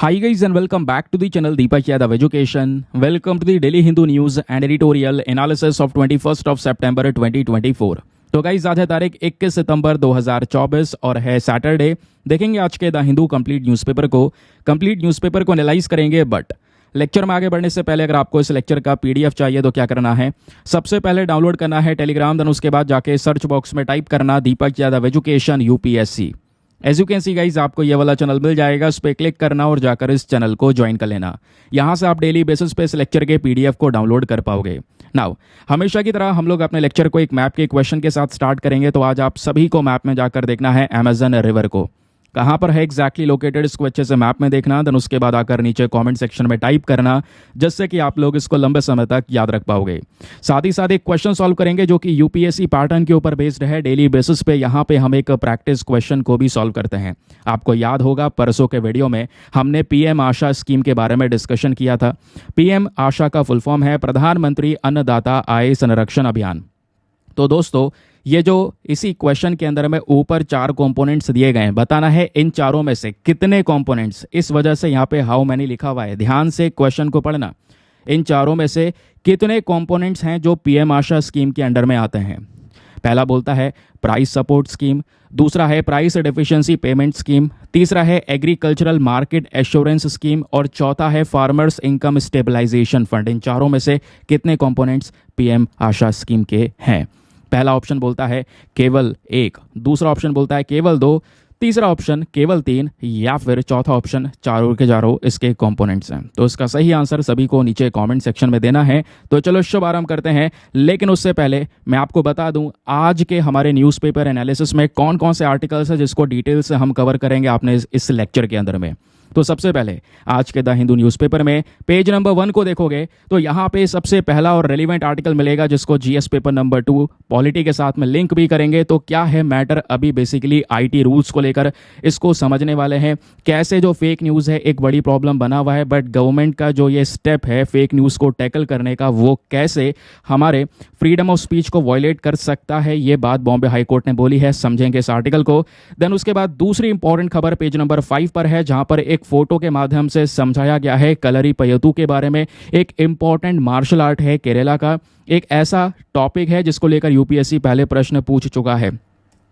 Hi guys and welcome back to the channel Deepak Yadav Education. Welcome to the Daily Hindu News and Editorial Analysis of 21st of September 2024. तो guys आज है तारीख 21 सितंबर 2024 और है Saturday. देखेंगे आज के द हिंदू कंप्लीट न्यूज़पेपर को एनालाइज करेंगे। बट लेक्चर में आगे बढ़ने से पहले अगर आपको इस लेक्चर का पीडीएफ चाहिए तो क्या करना है, सबसे पहले डाउनलोड करना है टेलीग्राम, देन उसके बाद जाके सर्च बॉक्स में टाइप करना Deepak Yadav education UPSC. As you can see guys आपको ये वाला चैनल मिल जाएगा, उस पर क्लिक करना और जाकर इस चैनल को ज्वाइन कर लेना। यहाँ से आप डेली बेसिस पे इस लेक्चर के पीडीएफ को डाउनलोड कर पाओगे। नाउ हमेशा की तरह हम लोग अपने लेक्चर को एक मैप के क्वेश्चन के साथ स्टार्ट करेंगे। तो आज आप सभी को मैप में जाकर देखना है अमेजन रिवर को कहाँ पर है एग्जैक्टली लोकेटेड, इसको अच्छे से मैप में देखना, देन उसके बाद आकर नीचे कमेंट सेक्शन में टाइप करना, जिससे कि आप लोग इसको लंबे समय तक याद रख पाओगे। साथ ही साथ एक क्वेश्चन सॉल्व करेंगे जो कि यूपीएससी पैटर्न के ऊपर बेस्ड है डेली बेसिस पे। यहाँ पे हम एक प्रैक्टिस क्वेश्चन को भी सॉल्व करते हैं। आपको याद होगा परसों के वीडियो में हमने पीएम आशा स्कीम के बारे में डिस्कशन किया था। पीएम आशा का फुल फॉर्म है प्रधानमंत्री अन्नदाता आय संरक्षण अभियान। तो दोस्तों ये जो इसी क्वेश्चन के अंदर में ऊपर 4 कंपोनेंट्स दिए गए हैं, बताना है इन चारों में से कितने कंपोनेंट्स, इस वजह से यहाँ पे हाउ मैनी लिखा हुआ है, ध्यान से क्वेश्चन को पढ़ना। इन चारों में से कितने कंपोनेंट्स हैं जो पीएम आशा स्कीम के अंडर में आते हैं। पहला बोलता है प्राइस सपोर्ट स्कीम, दूसरा है प्राइस डेफिशिएंसी पेमेंट स्कीम, तीसरा है एग्रीकल्चरल मार्केट एश्योरेंस स्कीम और चौथा है फार्मर्स इनकम स्टेबलाइजेशन फंड। इन चारों में से कितने कंपोनेंट्स पीएम आशा स्कीम के हैं। पहला ऑप्शन बोलता है केवल 1, दूसरा ऑप्शन बोलता है केवल 2, तीसरा ऑप्शन केवल 3 या फिर चौथा ऑप्शन चारों के चारों इसके कंपोनेंट्स हैं। तो इसका सही आंसर सभी को नीचे कमेंट सेक्शन में देना है। तो चलो शुभ आरंभ करते हैं। लेकिन उससे पहले मैं आपको बता दूं आज के हमारे न्यूज़पेपर एनालिसिस में कौन कौन से आर्टिकल्स हैं जिसको डिटेल से हम कवर करेंगे आपने इस लेक्चर के अंदर में। तो सबसे पहले आज के द हिंदू न्यूज़पेपर में पेज नंबर 1 को देखोगे तो यहाँ पे सबसे पहला और रेलिवेंट आर्टिकल मिलेगा जिसको जीएस पेपर नंबर 2 पॉलिटी के साथ में लिंक भी करेंगे। तो क्या है मैटर, अभी बेसिकली आईटी रूल्स को लेकर इसको समझने वाले हैं। कैसे जो फेक न्यूज़ है एक बड़ी प्रॉब्लम बना हुआ है, बट गवर्नमेंट का जो ये स्टेप है फेक न्यूज़ को टैकल करने का, वो कैसे हमारे फ्रीडम ऑफ स्पीच को वायलेट कर सकता है, ये बात बॉम्बे हाईकोर्ट ने बोली है। समझेंगे इस आर्टिकल को। देन उसके बाद दूसरी इंपॉर्टेंट खबर पेज नंबर 5 पर है, जहां पर एक फोटो के माध्यम से समझाया गया है कलरी पयतु के बारे में। एक इंपॉर्टेंट मार्शल आर्ट है केरला का, एक ऐसा टॉपिक है जिसको लेकर यूपीएससी पहले प्रश्न पूछ चुका है।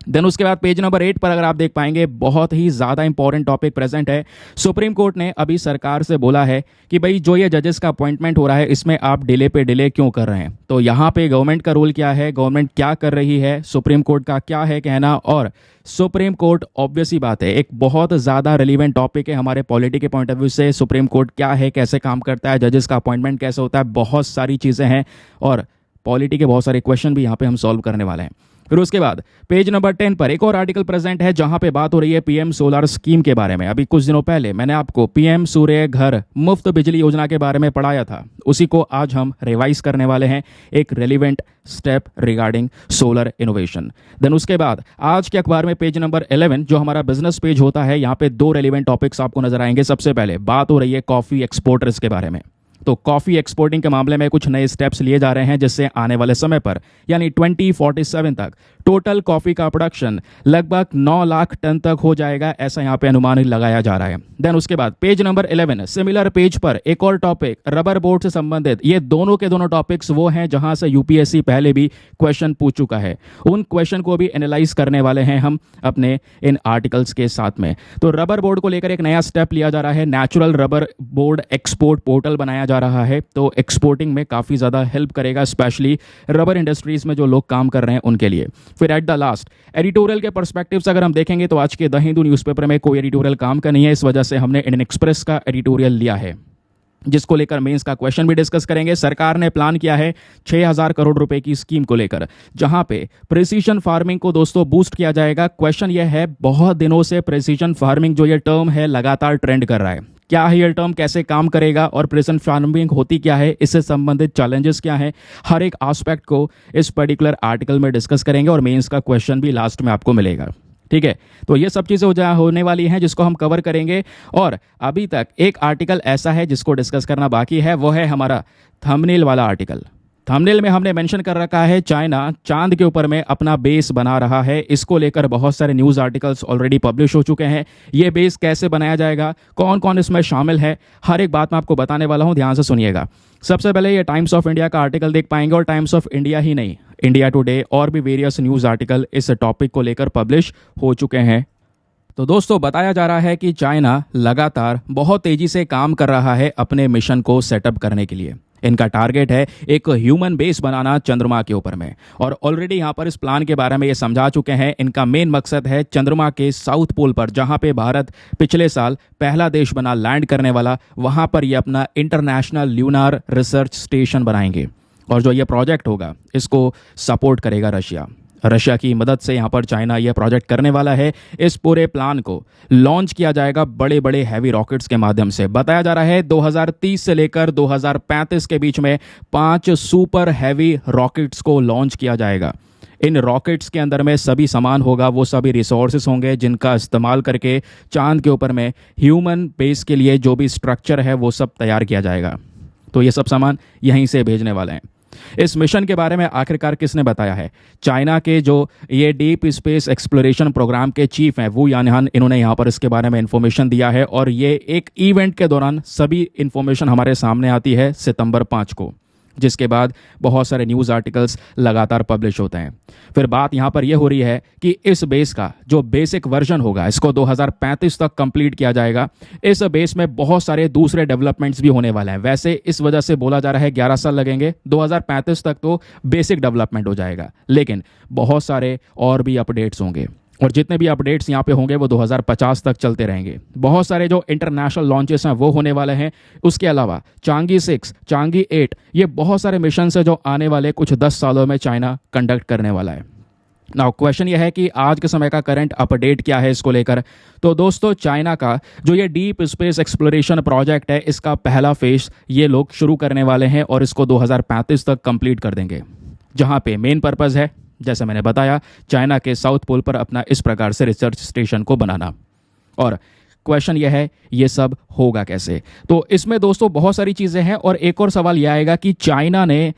देन उसके बाद पेज नंबर 8 पर अगर आप देख पाएंगे बहुत ही ज़्यादा इंपॉर्टेंट टॉपिक प्रेजेंट है। सुप्रीम कोर्ट ने अभी सरकार से बोला है कि भाई जो ये जजेस का अपॉइंटमेंट हो रहा है इसमें आप डिले पे डिले क्यों कर रहे हैं। तो यहाँ पे गवर्नमेंट का रोल क्या है, गवर्नमेंट क्या कर रही है, सुप्रीम कोर्ट का क्या है कहना। और सुप्रीम कोर्ट ऑब्वियस ही बात है एक बहुत ज़्यादा रिलीवेंट टॉपिक है हमारे पॉलिटी के पॉइंट ऑफ व्यू से। सुप्रीम कोर्ट क्या है, कैसे काम करता है, जजेस का अपॉइंटमेंट कैसे होता है, बहुत सारी चीज़ें हैं और पॉलिटी के बहुत सारे क्वेश्चन भी यहाँ पे हम सॉल्व करने वाले हैं। फिर उसके बाद पेज नंबर 10 पर एक और आर्टिकल प्रेजेंट है जहां पे बात हो रही है पीएम सोलर स्कीम के बारे में। अभी कुछ दिनों पहले मैंने आपको पीएम सूर्य घर मुफ्त बिजली योजना के बारे में पढ़ाया था, उसी को आज हम रिवाइज करने वाले हैं, एक relevant step regarding solar innovation. Then उसके बाद आज के अखबार में पेज नंबर 11 जो हमारा बिजनेस पेज होता है, यहाँ पे 2 रेलिवेंट टॉपिक्स आपको नजर आएंगे। सबसे पहले बात हो रही है कॉफी एक्सपोर्टर्स के बारे में। तो कॉफ़ी एक्सपोर्टिंग के मामले में कुछ नए स्टेप्स लिए जा रहे हैं जिससे आने वाले समय पर यानी 2047 तक टोटल कॉफ़ी का प्रोडक्शन लगभग 9 लाख टन तक हो जाएगा, ऐसा यहाँ पे अनुमान लगाया जा रहा है। देन उसके बाद पेज नंबर 11 सिमिलर पेज पर एक और टॉपिक रबर बोर्ड से संबंधित। ये दोनों के दोनों टॉपिक्स वो हैं जहां से यूपीएससी पहले भी क्वेश्चन पूछ चुका है। उन क्वेश्चन को भी एनालाइज करने वाले हैं हम अपने इन आर्टिकल्स के साथ में। तो रबर बोर्ड को लेकर एक नया स्टेप लिया जा रहा है, natural rubber board export portal बनाया जा रहा है। तो एक्सपोर्टिंग में काफ़ी ज़्यादा हेल्प करेगा, स्पेशली रबर इंडस्ट्रीज में जो लोग काम कर रहे हैं उनके लिए। फिर एट द लास्ट एडिटोरियल के पर्सपेक्टिव से अगर हम देखेंगे तो आज के द हिंदू न्यूज़पेपर में कोई एडिटोरियल काम का नहीं है, इस वजह से हमने इंडियन एक्सप्रेस का एडिटोरियल लिया है जिसको लेकर मेंस का क्वेश्चन भी डिस्कस करेंगे। सरकार ने प्लान किया है 6000 करोड़ रुपए की स्कीम को लेकर, जहां पे प्रिसीजन फार्मिंग को दोस्तों बूस्ट किया जाएगा। क्वेश्चन यह है बहुत दिनों से प्रिसीजन फार्मिंग जो ये टर्म है लगातार ट्रेंड कर रहा है, क्या है ये टर्म, कैसे काम करेगा और प्रिसीजन फार्मिंग होती क्या है, इससे संबंधित चैलेंजेस क्या हैं, हर एक एस्पेक्ट को इस पर्टिकुलर आर्टिकल में डिस्कस करेंगे और मेंस का क्वेश्चन भी लास्ट में आपको मिलेगा। ठीक है, तो ये सब चीज़ें होने वाली हैं जिसको हम कवर करेंगे। और अभी तक एक आर्टिकल ऐसा है जिसको डिस्कस करना बाकी है, वो है हमारा थंबनेल वाला आर्टिकल। थंबनेल में हमने मेंशन कर रखा है चाइना चांद के ऊपर में अपना बेस बना रहा है। इसको लेकर बहुत सारे न्यूज़ आर्टिकल्स ऑलरेडी पब्लिश हो चुके हैं। ये बेस कैसे बनाया जाएगा, कौन कौन इसमें शामिल है, हर एक बात मैं आपको बताने वाला हूँ, ध्यान से सुनिएगा। सबसे पहले ये टाइम्स ऑफ इंडिया का आर्टिकल देख पाएंगे, और टाइम्स ऑफ इंडिया ही नहीं, इंडिया टुडे और भी वेरियस न्यूज़ आर्टिकल इस टॉपिक को लेकर पब्लिश हो चुके हैं। तो दोस्तों, बताया जा रहा है कि चाइना लगातार बहुत तेज़ी से काम कर रहा है अपने मिशन को सेटअप करने के लिए। इनका टारगेट है एक ह्यूमन बेस बनाना चंद्रमा के ऊपर में, और ऑलरेडी यहाँ पर इस प्लान के बारे में ये समझा चुके हैं। इनका मेन मकसद है चंद्रमा के साउथ पोल पर, जहाँ पे भारत पिछले साल पहला देश बना लैंड करने वाला, वहाँ पर ये अपना इंटरनेशनल ल्यूनार रिसर्च स्टेशन बनाएंगे। और जो ये प्रोजेक्ट होगा इसको सपोर्ट करेगा रशिया की मदद से यहाँ पर चाइना यह प्रोजेक्ट करने वाला है। इस पूरे प्लान को लॉन्च किया जाएगा बड़े बड़े हैवी रॉकेट्स के माध्यम से। बताया जा रहा है 2030 से लेकर 2035 के बीच में 5 सुपर हैवी रॉकेट्स को लॉन्च किया जाएगा। इन रॉकेट्स के अंदर में सभी सामान होगा, वो सभी रिसोर्सेस होंगे जिनका इस्तेमाल करके चांद के ऊपर में ह्यूमन बेस के लिए जो भी स्ट्रक्चर है वो सब तैयार किया जाएगा। तो ये सब सामान यहीं से भेजने वाले हैं। इस मिशन के बारे में आखिरकार किसने बताया है? चाइना के जो ये डीप स्पेस एक्सप्लोरेशन प्रोग्राम के चीफ हैं, वू यानहान, इन्होंने यहाँ पर इसके बारे में इंफॉर्मेशन दिया है। और ये एक इवेंट के दौरान सभी इंफॉर्मेशन हमारे सामने आती है सितंबर 5 को, जिसके बाद बहुत सारे न्यूज़ आर्टिकल्स लगातार पब्लिश होते हैं। फिर बात यहाँ पर यह हो रही है कि इस बेस का जो बेसिक वर्जन होगा इसको 2035 तक कंप्लीट किया जाएगा। इस बेस में बहुत सारे दूसरे डेवलपमेंट्स भी होने वाले हैं। वैसे इस वजह से बोला जा रहा है 11 साल लगेंगे, 2035 तक तो बेसिक डेवलपमेंट हो जाएगा, लेकिन बहुत सारे और भी अपडेट्स होंगे, और जितने भी अपडेट्स यहाँ पे होंगे वो 2050 तक चलते रहेंगे। बहुत सारे जो इंटरनेशनल लॉन्चेस हैं वो होने वाले हैं। उसके अलावा चांगी 6, चांगी 8, ये बहुत सारे मिशन है जो आने वाले कुछ 10 सालों में चाइना कंडक्ट करने वाला है। नाउ क्वेश्चन यह है कि आज के समय का करंट अपडेट क्या है इसको लेकर। तो दोस्तों, चाइना का जो ये डीप स्पेस एक्सप्लोरेशन प्रोजेक्ट है, इसका पहला फेज ये लोग शुरू करने वाले हैं और इसको 2035 तक कंप्लीट कर देंगे, जहाँ पे मेन पर्पज़ है, जैसे मैंने बताया, चाइना के साउथ पोल पर अपना इस प्रकार से रिसर्च स्टेशन को बनाना। और क्वेश्चन यह है ये सब होगा कैसे? तो इसमें दोस्तों बहुत सारी चीज़ें हैं, और एक और सवाल यह आएगा कि चाइना ने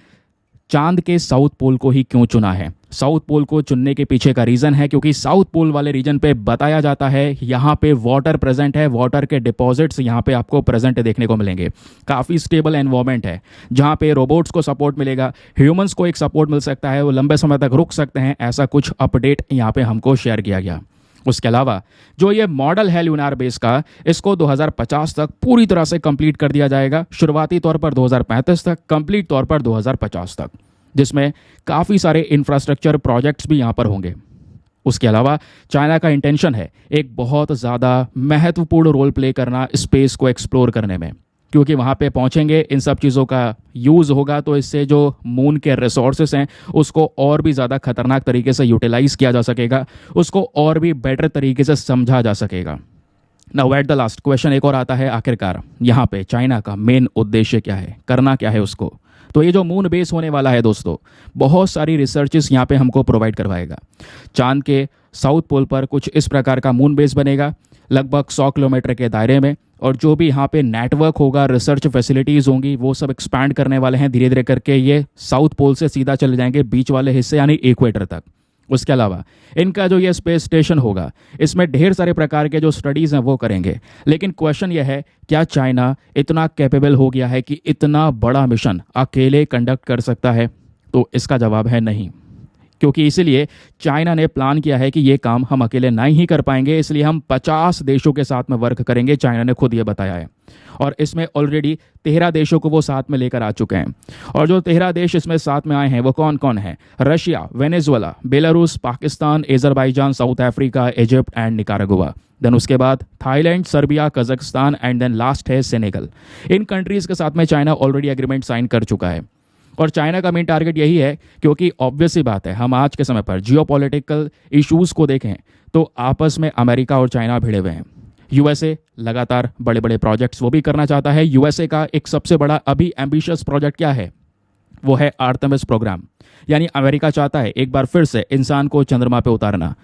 चांद के साउथ पोल को ही क्यों चुना है? साउथ पोल को चुनने के पीछे का रीज़न है क्योंकि साउथ पोल वाले रीजन पे बताया जाता है यहाँ पे वाटर प्रेजेंट है, वाटर के डिपॉजिट्स यहाँ पे आपको प्रेजेंट देखने को मिलेंगे। काफ़ी स्टेबल एनवायरनमेंट है जहाँ पे रोबोट्स को सपोर्ट मिलेगा, ह्यूमंस को एक सपोर्ट मिल सकता है, वो लंबे समय तक रुक सकते हैं। ऐसा कुछ अपडेट यहाँ पे हमको शेयर किया गया। उसके अलावा जो ये मॉडल है ल्यूनार बेस का, इसको 2050 तक पूरी तरह से कंप्लीट कर दिया जाएगा। शुरुआती तौर पर 2035 तक, कंप्लीट तौर पर 2050 तक, जिसमें काफ़ी सारे इंफ्रास्ट्रक्चर प्रोजेक्ट्स भी यहाँ पर होंगे। उसके अलावा चाइना का इंटेंशन है एक बहुत ज़्यादा महत्वपूर्ण रोल प्ले करना स्पेस को एक्सप्लोर करने में, क्योंकि वहाँ पे पहुँचेंगे, इन सब चीज़ों का यूज़ होगा, तो इससे जो मून के रिसोर्सेस हैं उसको और भी ज़्यादा खतरनाक तरीके से यूटिलाइज़ किया जा सकेगा, उसको और भी बेटर तरीके से समझा जा सकेगा। Now at the last question एक और आता है, आखिरकार यहाँ पे चाइना का मेन उद्देश्य क्या है, करना क्या है उसको? तो ये जो मून बेस होने वाला है दोस्तों, बहुत सारी रिसर्चेस यहाँ पे हमको प्रोवाइड करवाएगा। चांद के साउथ पोल पर कुछ इस प्रकार का मून बेस बनेगा, लगभग 100 किलोमीटर के दायरे में, और जो भी यहाँ पे नेटवर्क होगा, रिसर्च फैसिलिटीज़ होंगी, वो सब एक्सपैंड करने वाले हैं धीरे धीरे करके। ये साउथ पोल से सीधा चले जाएंगे बीच वाले हिस्से यानी इक्वेटर तक। उसके अलावा इनका जो ये स्पेस स्टेशन होगा, इसमें ढेर सारे प्रकार के जो स्टडीज़ हैं वो करेंगे। लेकिन क्वेश्चन यह है, क्या चाइना इतना कैपेबल हो गया है कि इतना बड़ा मिशन अकेले कंडक्ट कर सकता है? तो इसका जवाब है नहीं, क्योंकि इसीलिए चाइना ने प्लान किया है कि ये काम हम अकेले नहीं ही कर पाएंगे, इसलिए हम 50 देशों के साथ में वर्क करेंगे। चाइना ने खुद ये बताया है, और इसमें ऑलरेडी 13 देशों को वो साथ में लेकर आ चुके हैं। और जो 13 देश इसमें साथ में आए हैं वो कौन कौन है? Russia, Venezuela, Belarus, Pakistan, Azerbaijan, South Africa, Egypt and Nicaragua. Then उसके बाद Thailand, Serbia, Kazakhstan and then last है सेनेगल। इन कंट्रीज़ के साथ में चाइना ऑलरेडी एग्रीमेंट साइन कर चुका है। और चाइना का मेन टारगेट यही है, क्योंकि ऑब्वियस सी बात है, हम आज के समय पर जियोपॉलिटिकल इश्यूज़ को देखें तो आपस में अमेरिका और चाइना भिड़े हुए हैं। यूएसए लगातार बड़े बड़े प्रोजेक्ट्स वो भी करना चाहता है। यूएसए का एक सबसे बड़ा अभी एम्बिशियस प्रोजेक्ट क्या है? वो है आर्टेमिस प्रोग्राम। यानी अमेरिका चाहता है एक बार फिर से इंसान को चंद्रमा पे उतारना,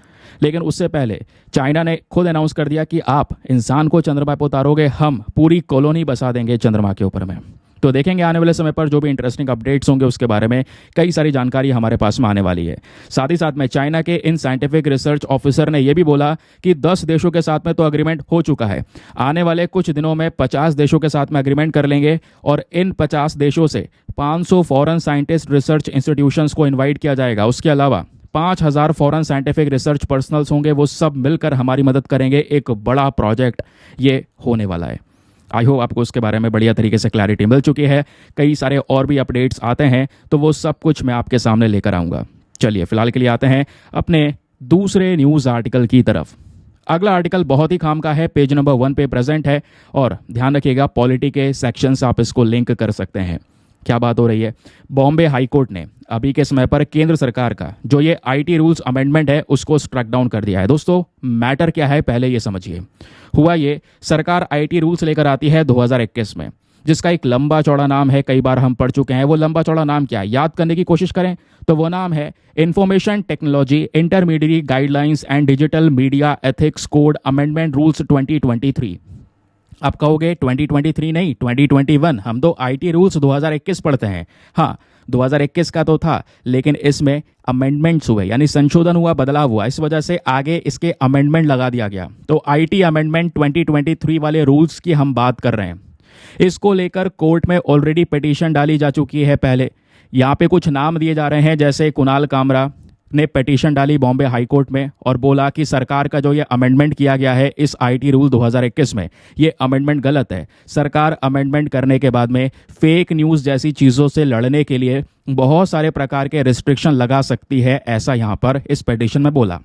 लेकिन उससे पहले चाइना ने खुद अनाउंस कर दिया कि आप इंसान को चंद्रमा पे उतारोगे, हम पूरी कॉलोनी बसा देंगे चंद्रमा के ऊपर में। तो देखेंगे आने वाले समय पर जो भी इंटरेस्टिंग अपडेट्स होंगे उसके बारे में कई सारी जानकारी हमारे पास में आने वाली है। साथ ही साथ में चाइना के इन साइंटिफिक रिसर्च ऑफिसर ने यह भी बोला कि 10 देशों के साथ में तो अग्रीमेंट हो चुका है, आने वाले कुछ दिनों में 50 देशों के साथ में अग्रीमेंट कर लेंगे और इन 50 देशों से 500 फॉरेन साइंटिस्ट रिसर्च इंस्टीट्यूशंस को इन्वाइट किया जाएगा। उसके अलावा 5000 फॉरेन साइंटिफिक रिसर्च पर्सनल्स होंगे, वो सब मिलकर हमारी मदद करेंगे। एक बड़ा प्रोजेक्ट ये होने वाला है। आई होप आपको उसके बारे में बढ़िया तरीके से क्लैरिटी मिल चुकी है। कई सारे और भी अपडेट्स आते हैं तो वो सब कुछ मैं आपके सामने लेकर आऊँगा। चलिए फिलहाल के लिए आते हैं अपने दूसरे न्यूज़ आर्टिकल की तरफ। अगला आर्टिकल बहुत ही काम का है, पेज नंबर 1 पे प्रेजेंट है और ध्यान रखिएगा पॉलिटी के सेक्शन से आप इसको लिंक कर सकते हैं। क्या बात हो रही है, बॉम्बे हाई कोर्ट ने अभी के समय पर केंद्र सरकार का जो ये आईटी रूल्स अमेंडमेंट है उसको स्ट्राइक डाउन कर दिया है। दोस्तों मैटर क्या है पहले ये समझिए। हुआ ये, सरकार आईटी रूल्स लेकर आती है 2021 में, जिसका एक लंबा चौड़ा नाम है, कई बार हम पढ़ चुके हैं। वो लंबा चौड़ा नाम क्या है, याद करने की कोशिश करें तो वो नाम है information technology intermediate guidelines and digital media ethics code amendment rules 2023। आप कहोगे 2023 नहीं 2021, हम तो आईटी रूल्स 2021 पढ़ते हैं। हाँ 2021 का तो था, लेकिन इसमें अमेंडमेंट्स हुए, यानी संशोधन हुआ, बदलाव हुआ, इस वजह से आगे इसके अमेंडमेंट लगा दिया गया। तो आईटी अमेंडमेंट 2023 वाले रूल्स की हम बात कर रहे हैं। इसको लेकर कोर्ट में ऑलरेडी पिटीशन डाली जा चुकी है। पहले यहाँ पे कुछ नाम दिए जा रहे हैं, जैसे कुणाल कामरा ने पिटीशन डाली बॉम्बे हाई कोर्ट में और बोला कि सरकार का जो ये अमेंडमेंट किया गया है इस आईटी रूल 2021 में, ये अमेंडमेंट गलत है। सरकार अमेंडमेंट करने के बाद में फेक न्यूज़ जैसी चीज़ों से लड़ने के लिए बहुत सारे प्रकार के रिस्ट्रिक्शन लगा सकती है, ऐसा यहाँ पर इस पिटीशन में बोला।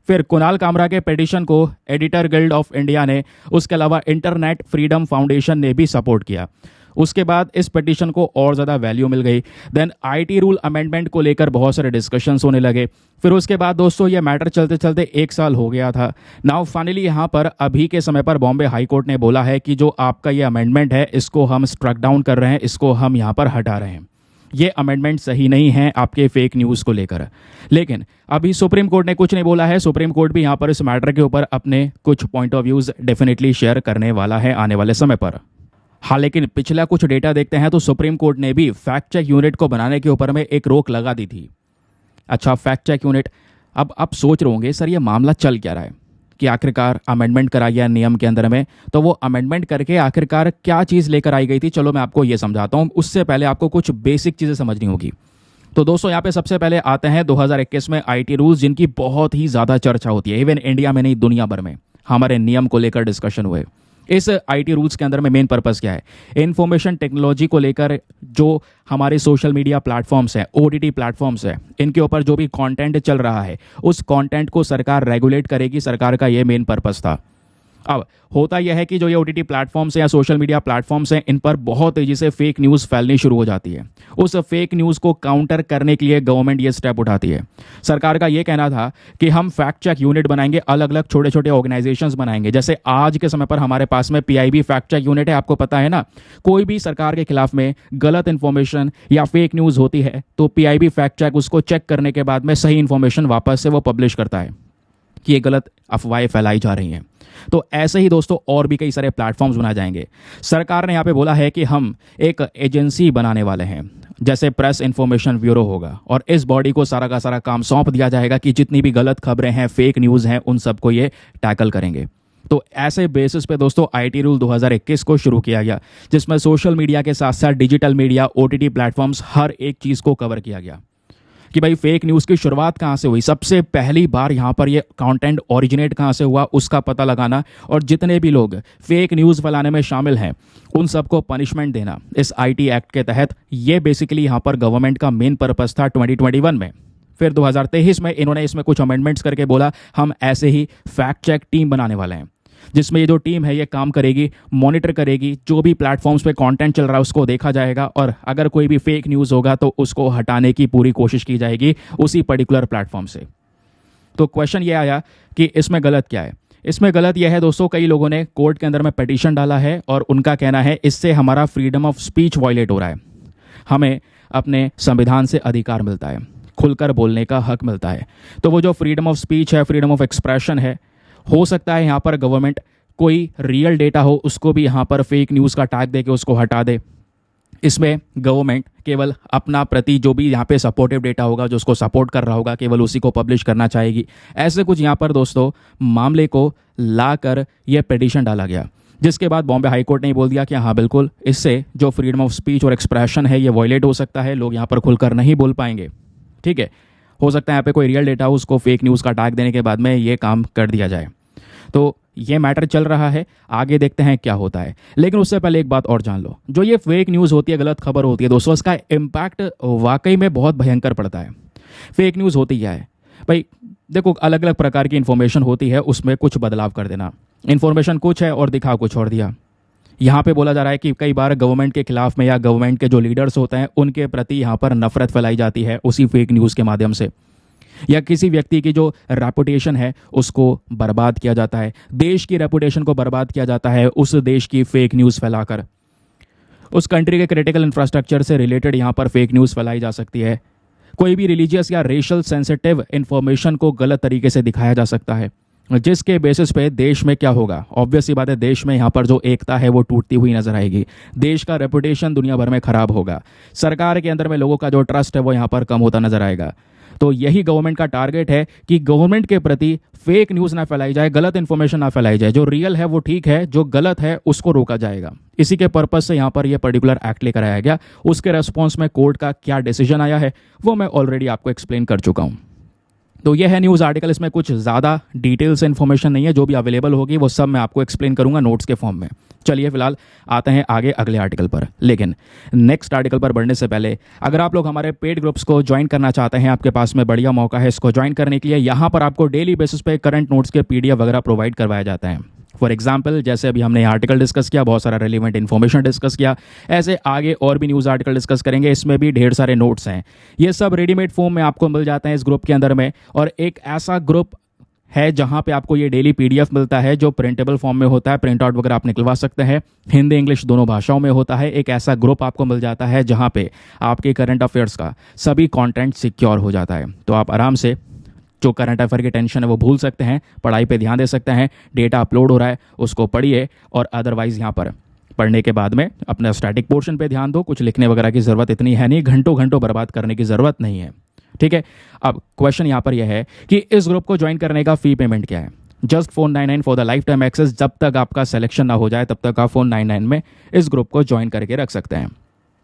फिर कुणाल कामरा के पिटीशन को एडिटर गिल्ड ऑफ इंडिया ने, उसके अलावा इंटरनेट फ्रीडम फाउंडेशन ने भी सपोर्ट किया। उसके बाद इस पिटीशन को और ज़्यादा वैल्यू मिल गई। देन आईटी रूल अमेंडमेंट को लेकर बहुत सारे डिस्कशंस होने लगे। फिर उसके बाद दोस्तों ये मैटर चलते चलते 1 साल हो गया था। नाउ फाइनली यहाँ पर अभी के समय पर बॉम्बे हाई कोर्ट ने बोला है कि जो आपका ये अमेंडमेंट है इसको हम स्ट्राइक डाउन कर रहे हैं, इसको हम यहाँ पर हटा रहे हैं। ये अमेंडमेंट सही नहीं है आपके फेक न्यूज़ को लेकर। लेकिन अभी सुप्रीम कोर्ट ने कुछ नहीं बोला है। सुप्रीम कोर्ट भी यहाँ पर इस मैटर के ऊपर अपने कुछ point of views definitely share करने वाला है आने वाले समय पर। हाँ लेकिन पिछला कुछ डेटा देखते हैं तो सुप्रीम कोर्ट ने भी फैक्ट चेक यूनिट को बनाने के ऊपर में एक रोक लगा दी थी। अच्छा फैक्ट चेक यूनिट, अब आप सोच रहे होंगे सर ये मामला चल क्या रहा है कि आखिरकार अमेंडमेंट करा गया नियम के अंदर में, तो वो अमेंडमेंट करके आखिरकार क्या चीज़ लेकर आई गई थी, चलो मैं आपको ये समझाता हूँ। उससे पहले आपको कुछ बेसिक चीज़ें समझनी होगी। तो दोस्तों यहाँ पे सबसे पहले आते हैं 2021 में आईटी रूल्स, जिनकी बहुत ही ज़्यादा चर्चा होती है। इवन इंडिया में नहीं दुनिया भर में हमारे नियम को लेकर डिस्कशन हुए। इस आईटी रूल्स के अंदर में मेन पर्पस क्या है, इंफॉर्मेशन टेक्नोलॉजी को लेकर जो हमारे सोशल मीडिया प्लेटफॉर्म्स हैं, ओटीटी प्लेटफॉर्म्स हैं, इनके ऊपर जो भी कंटेंट चल रहा है उस कंटेंट को सरकार रेगुलेट करेगी। सरकार का ये मेन पर्पस था। अब होता यह है कि जो ये ओटीटी प्लेटफॉर्म्स हैं या सोशल मीडिया प्लेटफॉर्म्स हैं, इन पर बहुत तेज़ी से फेक न्यूज़ फैलनी शुरू हो जाती है। उस फेक न्यूज़ को काउंटर करने के लिए गवर्नमेंट ये स्टेप उठाती है। सरकार का ये कहना था कि हम फैक्ट चेक यूनिट बनाएंगे, अलग अलग छोटे छोटे ऑर्गेनाइजेशंस बनाएंगे। जैसे आज के समय पर हमारे पास में पीआईबी फैक्ट चेक यूनिट है, आपको पता है ना। कोई भी सरकार के खिलाफ में गलत इन्फॉर्मेशन या फेक न्यूज़ होती है तो पीआईबी फैक्ट चेक उसको चेक करने के बाद में सही इन्फॉर्मेशन वापस से वो पब्लिश करता है कि ये गलत अफवाहें फैलाई जा रही हैं। तो ऐसे ही दोस्तों और भी कई सारे प्लेटफॉर्म्स बनाए जाएंगे। सरकार ने यहाँ पे बोला है कि हम एक एजेंसी बनाने वाले हैं, जैसे प्रेस इंफॉर्मेशन ब्यूरो होगा, और इस बॉडी को सारा का सारा काम सौंप दिया जाएगा कि जितनी भी गलत खबरें हैं, फेक न्यूज़ हैं, उन सबको ये टैकल करेंगे। तो ऐसे बेसिस पे दोस्तों आईटी रूल 2021 को शुरू किया गया, जिसमें सोशल मीडिया के साथ साथ डिजिटल मीडिया, ओटीटी प्लेटफॉर्म्स, हर एक चीज़ को कवर किया गया कि भाई फेक न्यूज़ की शुरुआत कहाँ से हुई, सबसे पहली बार यहाँ पर ये कंटेंट ओरिजिनेट कहाँ से हुआ उसका पता लगाना, और जितने भी लोग फेक न्यूज़ फैलाने में शामिल हैं उन सबको पनिशमेंट देना इस आईटी एक्ट के तहत। ये बेसिकली यहाँ पर गवर्नमेंट का मेन पर्पस था 2021 में। फिर 2023 में इन्होंने इसमें कुछ अमेंडमेंट्स करके बोला हम ऐसे ही फैक्ट चेक टीम बनाने वाले हैं, जिसमें ये जो टीम है ये काम करेगी, मॉनिटर करेगी, जो भी प्लेटफॉर्म्स पे कंटेंट चल रहा है उसको देखा जाएगा, और अगर कोई भी फेक न्यूज़ होगा तो उसको हटाने की पूरी कोशिश की जाएगी उसी पर्टिकुलर प्लेटफॉर्म से। तो क्वेश्चन ये आया कि इसमें गलत क्या है। इसमें गलत यह है दोस्तों, कई लोगों ने कोर्ट के अंदर में पिटीशन डाला है और उनका कहना है इससे हमारा फ्रीडम ऑफ स्पीच वायलेट हो रहा है। हमें अपने संविधान से अधिकार मिलता है, खुलकर बोलने का हक मिलता है। तो वो जो फ्रीडम ऑफ स्पीच है, फ्रीडम ऑफ एक्सप्रेशन है, हो सकता है यहाँ पर गवर्नमेंट कोई रियल डेटा हो उसको भी यहाँ पर फेक न्यूज़ का टैग दे के उसको हटा दे। इसमें गवर्नमेंट केवल अपना प्रति जो भी यहाँ पे सपोर्टिव डेटा होगा, जो उसको सपोर्ट कर रहा होगा, केवल उसी को पब्लिश करना चाहेगी। ऐसे कुछ यहाँ पर दोस्तों मामले को लाकर यह पिटीशन डाला गया, जिसके बाद बॉम्बे हाई कोर्ट ने बोल दिया कि हाँ बिल्कुल, इससे जो फ्रीडम ऑफ स्पीच और एक्सप्रेशन है ये वॉयलेट हो सकता है, लोग यहाँ पर खुलकर नहीं बोल पाएंगे। ठीक है, हो सकता है यहाँ पे कोई रियल डेटा हो, उसको फेक न्यूज़ का टैग देने के बाद में ये काम कर दिया जाए। तो ये मैटर चल रहा है, आगे देखते हैं क्या होता है। लेकिन उससे पहले एक बात और जान लो, जो ये फेक न्यूज़ होती है, गलत खबर होती है दोस्तों, इसका इम्पैक्ट वाकई में बहुत भयंकर पड़ता है। फेक न्यूज़ होती क्या है भाई? देखो, अलग अलग प्रकार की इन्फॉर्मेशन होती है, उसमें कुछ बदलाव कर देना। इन्फॉर्मेशन कुछ है और दिखा कुछ और दिया। यहाँ पे बोला जा रहा है कि कई बार गवर्नमेंट के खिलाफ में या गवर्नमेंट के जो लीडर्स होते हैं उनके प्रति यहाँ पर नफरत फैलाई जाती है उसी फेक न्यूज़ के माध्यम से, या किसी व्यक्ति की जो रेपुटेशन है उसको बर्बाद किया जाता है, देश की रेपुटेशन को बर्बाद किया जाता है उस देश की फेक न्यूज़ फैलाकर। उस कंट्री के क्रिटिकल इंफ्रास्ट्रक्चर से रिलेटेड यहाँ पर फेक न्यूज़ फैलाई जा सकती है। कोई भी रिलीजियस या रेशल सेंसिटिव इंफॉर्मेशन को गलत तरीके से दिखाया जा सकता है, जिसके बेसिस पे देश में क्या होगा, ऑब्वियस सी बात है, देश में यहाँ पर जो एकता है वो टूटती हुई नजर आएगी, देश का रेपुटेशन दुनिया भर में खराब होगा, सरकार के अंदर में लोगों का जो ट्रस्ट है वो यहाँ पर कम होता नजर आएगा। तो यही गवर्नमेंट का टारगेट है कि गवर्नमेंट के प्रति फेक न्यूज़ ना फैलाई जाए, गलत इन्फॉर्मेशन ना फैलाई जाए, जो रियल है वो ठीक है, जो गलत है उसको रोका जाएगा। इसी के पर्पज से यहाँ पर यह पर्टिकुलर एक्ट लेकर आया गया। उसके रेस्पॉन्स में कोर्ट का क्या डिसीजन आया है वो मैं ऑलरेडी आपको एक्सप्लेन कर चुका हूँ। तो यह है न्यूज़ आर्टिकल, इसमें कुछ ज़्यादा डिटेल्स इन्फॉर्मेशन नहीं है, जो भी अवेलेबल होगी वो सब मैं आपको एक्सप्लेन करूंगा नोट्स के फॉर्म में। चलिए फिलहाल आते हैं आगे अगले आर्टिकल पर। लेकिन नेक्स्ट आर्टिकल पर बढ़ने से पहले अगर आप लोग हमारे पेड ग्रुप्स को ज्वाइन करना चाहते हैं, आपके पास में बढ़िया मौका है इसको ज्वाइन करने के लिए। यहाँ पर आपको डेली बेसिस पे करंट नोट्स के PDF वगैरह प्रोवाइड करवाया जाता है। फॉर एग्जाम्पल, जैसे अभी हमने आर्टिकल डिस्कस किया, बहुत सारा रेलिवेंट इन्फॉर्मेशन डिस्कस किया, ऐसे आगे और भी न्यूज़ आर्टिकल डिस्कस करेंगे, इसमें भी ढेर सारे नोट्स हैं। ये सब रेडीमेड फॉर्म में आपको मिल जाते हैं इस ग्रुप के अंदर में। और एक ऐसा ग्रुप है जहां पे आपको ये डेली PDF मिलता है जो प्रिंटेबल फॉर्म में होता है, प्रिंट आउट वगैरह आप निकलवा सकते हैं, हिंदी इंग्लिश दोनों भाषाओं में होता है। एक ऐसा ग्रुप आपको मिल जाता है जहां पे आपके करंट अफेयर्स का सभी कंटेंट सिक्योर हो जाता है। तो आप आराम से जो करंट अफेयर की टेंशन है वो भूल सकते हैं, पढ़ाई पे ध्यान दे सकते हैं। डेटा अपलोड हो रहा है उसको पढ़िए, और अदरवाइज़ यहाँ पर पढ़ने के बाद में अपने स्टैटिक पोर्शन पे ध्यान दो। कुछ लिखने वगैरह की ज़रूरत इतनी है नहीं, घंटों घंटों बर्बाद करने की ज़रूरत नहीं है। ठीक है, अब क्वेश्चन यहाँ पर यह है कि इस ग्रुप को ज्वाइन करने का फ़ी पेमेंट क्या है? Just $499 for the lifetime access. जब तक आपका सिलेक्शन ना हो जाए तब तक आप $499 में इस ग्रुप को ज्वाइन करके रख सकते हैं।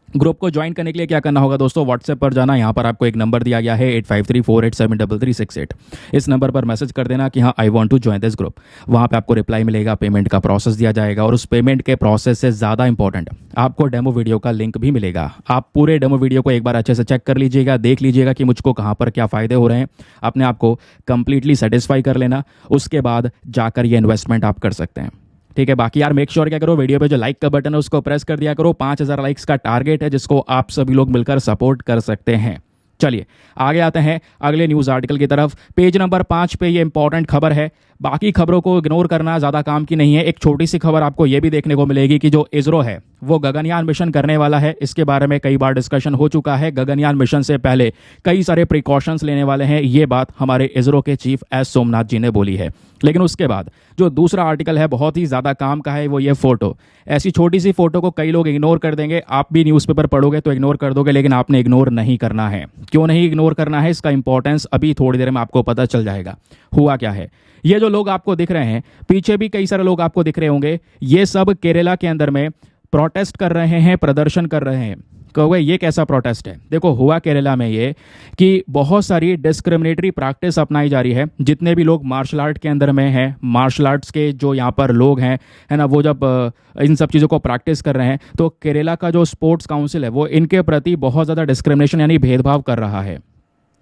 ग्रुप को ज्वाइन करने के लिए क्या करना होगा दोस्तों? व्हाट्सएप पर जाना, यहाँ पर आपको एक नंबर दिया गया है 8534873368। इस नंबर पर मैसेज कर देना कि हाँ I want to join this group. वहाँ पे आपको रिप्लाई मिलेगा, पेमेंट का प्रोसेस दिया जाएगा, और उस पेमेंट के प्रोसेस से ज़्यादा इंपॉर्टेंट आपको डेमो वीडियो का लिंक भी मिलेगा। आप पूरे डेमो वीडियो को एक बार अच्छे से चेक कर लीजिएगा, देख लीजिएगा कि मुझको कहाँ पर क्या फ़ायदे हो रहे हैं, अपने आप को कंप्लीटली सेटिस्फाई कर लेना, उसके बाद जाकर ये इन्वेस्टमेंट आप कर सकते हैं। ठीक है, बाकी यार मेक श्योर क्या करो, वीडियो पे जो लाइक का बटन है उसको प्रेस कर दिया करो। 5000 लाइक्स का टारगेट है जिसको आप सभी लोग मिलकर सपोर्ट कर सकते हैं। चलिए आगे आते हैं अगले न्यूज़ आर्टिकल की तरफ। पेज नंबर 5 पे ये इंपॉर्टेंट खबर है, बाकी खबरों को इग्नोर करना ज़्यादा काम की नहीं है। एक छोटी सी खबर आपको ये भी देखने को मिलेगी कि जो इसरो है वो गगनयान मिशन करने वाला है। इसके बारे में कई बार डिस्कशन हो चुका है। गगनयान मिशन से पहले कई सारे प्रिकॉशंस लेने वाले हैं, ये बात हमारे इसरो के चीफ एस सोमनाथ जी ने बोली है। लेकिन उसके बाद जो दूसरा आर्टिकल है बहुत ही ज़्यादा काम का है, वो ये फोटो। ऐसी छोटी सी फोटो को कई लोग इग्नोर कर देंगे, आप भी न्यूज़पेपर पढ़ोगे तो इग्नोर कर दोगे, लेकिन आपने इग्नोर नहीं करना है। क्यों नहीं इग्नोर करना है, इसका इंपॉर्टेंस अभी थोड़ी देर में आपको पता चल जाएगा। हुआ क्या है, ये जो लोग आपको दिख रहे हैं, पीछे भी कई सारे लोग आपको दिख रहे होंगे, ये सब केरला के अंदर में प्रोटेस्ट कर रहे हैं, प्रदर्शन कर रहे हैं। कहोगे ये कैसा प्रोटेस्ट है? देखो हुआ केरला में ये कि बहुत सारी डिस्क्रिमिनेटरी प्रैक्टिस अपनाई जा रही है। जितने भी लोग मार्शल आर्ट के अंदर में हैं, मार्शल आर्ट्स के जो यहाँ पर लोग हैं, है ना, वो जब इन सब चीज़ों को प्रैक्टिस कर रहे हैं तो केरला का जो स्पोर्ट्स काउंसिल है वो इनके प्रति बहुत ज़्यादा डिस्क्रिमिनेशन यानी भेदभाव कर रहा है।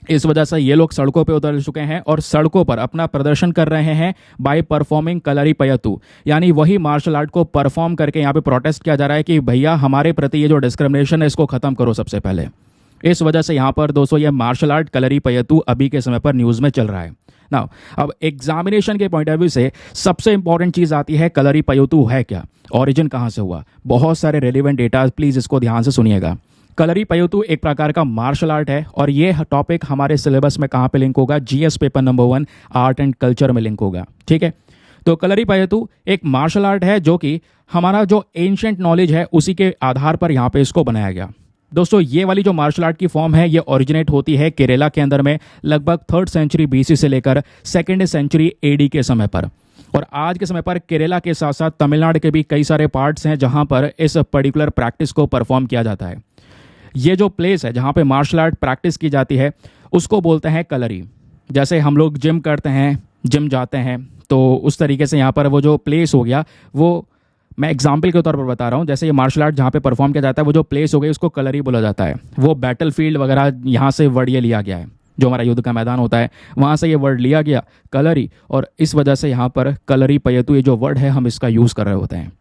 इस वजह से ये लोग सड़कों पे उतर चुके हैं और सड़कों पर अपना प्रदर्शन कर रहे हैं बाय परफॉर्मिंग कलरीपयतु, यानी वही मार्शल आर्ट को परफॉर्म करके यहाँ पे प्रोटेस्ट किया जा रहा है कि भैया हमारे प्रति ये जो डिस्क्रिमिनेशन है इसको खत्म करो सबसे पहले। इस वजह से यहाँ पर दोस्तों ये मार्शल आर्ट कलरीपयतु अभी के समय पर न्यूज़ में चल रहा है ना। अब एग्जामिनेशन के पॉइंट ऑफ व्यू से सबसे इंपॉर्टेंट चीज़ आती है कलरीपयतु है क्या, ओरिजिन कहाँ से हुआ। बहुत सारे रेलिवेंट डेटा, प्लीज़ इसको ध्यान से सुनिएगा। कलरीपयतु एक प्रकार का मार्शल आर्ट है और ये टॉपिक हमारे सिलेबस में कहाँ पे लिंक होगा? GS paper number 1 art and culture में लिंक होगा। ठीक है, तो कलरीपयतु एक मार्शल आर्ट है जो कि हमारा जो एंशंट नॉलेज है उसी के आधार पर यहाँ पे इसको बनाया गया। दोस्तों ये वाली जो मार्शल आर्ट की फॉर्म है ये ओरिजिनेट होती है केरला के अंदर में लगभग 3rd सेंचुरी BC से लेकर 2nd सेंचुरी AD के समय पर। और आज के समय पर केरला के साथ साथ तमिलनाडु के भी कई सारे पार्ट्स हैं जहां पर इस पर्टिकुलर प्रैक्टिस को परफॉर्म किया जाता है। ये जो प्लेस है जहां पे मार्शल आर्ट प्रैक्टिस की जाती है उसको बोलते हैं कलरी। जैसे हम लोग जिम करते हैं, जिम जाते हैं, तो उस तरीके से यहाँ पर वो जो प्लेस हो गया वो मैं एग्जाम्पल के तौर पर बता रहा हूँ। जैसे ये मार्शल आर्ट जहाँ पे परफॉर्म किया जाता है वो जो प्लेस हो गई उसको कलरी बोला जाता है। वो बैटल फील्ड वगैरह यहाँ से वर्ड ये लिया गया है, जो हमारा युद्ध का मैदान होता है वहाँ से ये वर्ड लिया गया कलरी, और इस वजह से यहाँ पर कलरीपयतु ये जो वर्ड है हम इसका यूज़ कर रहे होते हैं।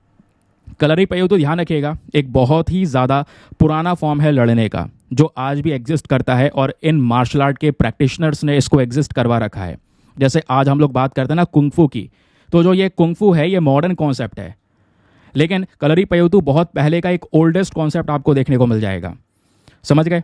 कलरीपयतु ध्यान रखिएगा एक बहुत ही ज़्यादा पुराना फॉर्म है लड़ने का जो आज भी एग्जिस्ट करता है, और इन मार्शल आर्ट के प्रैक्टिशनर्स ने इसको एग्जिस्ट करवा रखा है। जैसे आज हम लोग बात करते हैं ना कुंग फू की, तो जो ये कुंग फू है ये मॉडर्न कॉन्सेप्ट है, लेकिन कलरीपयतु बहुत पहले का एक ओल्डेस्ट कॉन्सेप्ट आपको देखने को मिल जाएगा। समझ गए?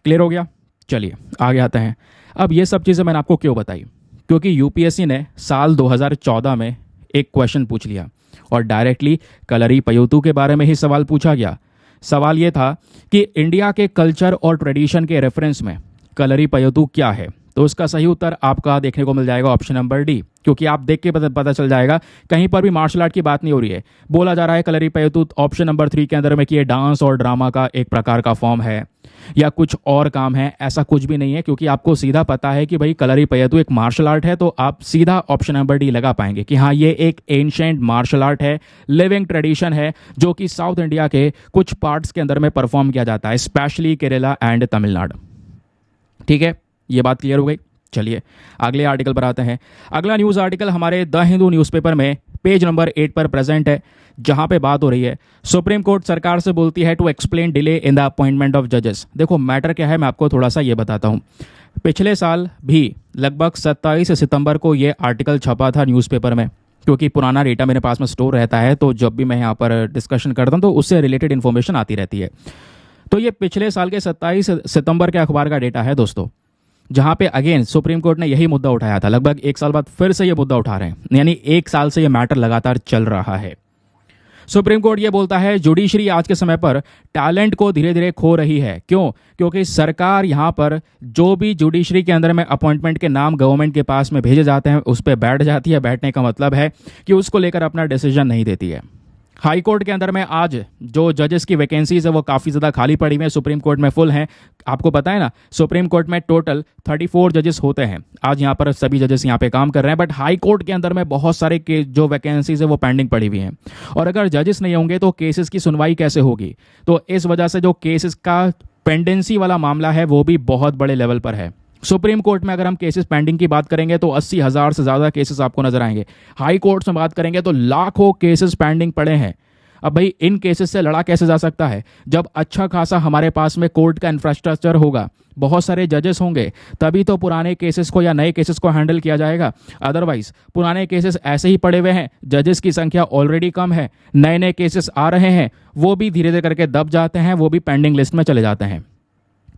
क्लियर हो गया? चलिए आगे आते हैं। अब ये सब चीज़ें मैंने आपको क्यों बताई, क्योंकि यूपीएससी ने साल 2014 में एक क्वेश्चन पूछ लिया और डायरेक्टली कलरीपयतु के बारे में ही सवाल पूछा गया। सवाल ये था कि इंडिया के कल्चर और ट्रेडिशन के रेफरेंस में कलरीपयतु क्या है। तो उसका सही उत्तर आपका देखने को मिल जाएगा ऑप्शन नंबर डी, क्योंकि आप देख के पता चल जाएगा कहीं पर भी मार्शल आर्ट की बात नहीं हो रही है। बोला जा रहा है कलरीपयतु ऑप्शन नंबर 3 के अंदर में कि ये डांस और ड्रामा का एक प्रकार का फॉर्म है या कुछ और काम है, ऐसा कुछ भी नहीं है। क्योंकि आपको सीधा पता है कि भाई कलरीपयतु एक मार्शल आर्ट है, तो आप सीधा ऑप्शन नंबर डी लगा पाएंगे कि हाँ ये एक एंशिएंट मार्शल आर्ट है, लिविंग ट्रेडिशन है जो कि साउथ इंडिया के कुछ पार्ट्स के अंदर में परफॉर्म किया जाता है, स्पेशली केरला एंड तमिलनाडु। ठीक है, ये बात क्लियर हो गई। चलिए अगले आर्टिकल पर आते हैं। अगला न्यूज़ आर्टिकल हमारे द हिंदू न्यूज़पेपर में पेज नंबर 8 पर प्रेजेंट है, जहां पे बात हो रही है सुप्रीम कोर्ट सरकार से बोलती है to explain delay in the appointment of जजेस। देखो मैटर क्या है मैं आपको थोड़ा सा ये बताता हूँ। पिछले साल भी लगभग 27 सितंबर को ये आर्टिकल छपा था न्यूज़पेपर में, क्योंकि पुराना डेटा मेरे पास में स्टोर रहता है, तो जब भी मैं यहाँ पर डिस्कशन करता हूँ तो उससे रिलेटेड इन्फॉर्मेशन आती रहती है। तो ये पिछले साल के 27 सितंबर के अखबार का डेटा है दोस्तों, जहां पे अगेन सुप्रीम कोर्ट ने यही मुद्दा उठाया था। लगभग 1 साल बाद फिर से ये मुद्दा उठा रहे हैं, यानी 1 साल से ये मैटर लगातार चल रहा है। सुप्रीम कोर्ट ये बोलता है जुडिशरी आज के समय पर टैलेंट को धीरे धीरे खो रही है। क्यों? क्योंकि सरकार यहाँ पर जो भी जुडिशरी के अंदर में अपॉइंटमेंट के नाम गवर्नमेंट के पास में भेजे जाते हैं उस पर बैठ जाती है। बैठने का मतलब है कि उसको लेकर अपना डिसीजन नहीं देती है। हाई कोर्ट के अंदर में आज जो जजेस की वैकेंसीज है वो काफ़ी ज़्यादा खाली पड़ी हुई है, सुप्रीम कोर्ट में फुल हैं। आपको पता है ना, सुप्रीम कोर्ट में टोटल 34 जजेस होते हैं। आज यहाँ पर सभी जजेस यहाँ पे काम कर रहे हैं, बट हाई कोर्ट के अंदर में बहुत सारे जो वैकेंसीज है वो पेंडिंग पड़ी हुई हैं। और अगर जजेस नहीं होंगे तो केसेस की सुनवाई कैसे होगी? तो इस वजह से जो केसेस का पेंडेंसी वाला मामला है वो भी बहुत बड़े लेवल पर है। सुप्रीम कोर्ट में अगर हम केसेस पेंडिंग की बात करेंगे तो 80,000 से ज़्यादा केसेस आपको नजर आएंगे। हाई कोर्ट में बात करेंगे तो लाखों केसेस पेंडिंग पड़े हैं। अब भाई इन केसेस से लड़ा कैसे जा सकता है? जब अच्छा खासा हमारे पास में कोर्ट का इंफ्रास्ट्रक्चर होगा, बहुत सारे जजेस होंगे, तभी तो पुराने केसेस को या नए केसेस को हैंडल किया जाएगा। अदरवाइज पुराने केसेस ऐसे ही पड़े हुए हैं, जजेस की संख्या ऑलरेडी कम है, नए नए केसेस आ रहे हैं, वो भी धीरे धीरे करके दब जाते हैं, वो भी पेंडिंग लिस्ट में चले जाते हैं।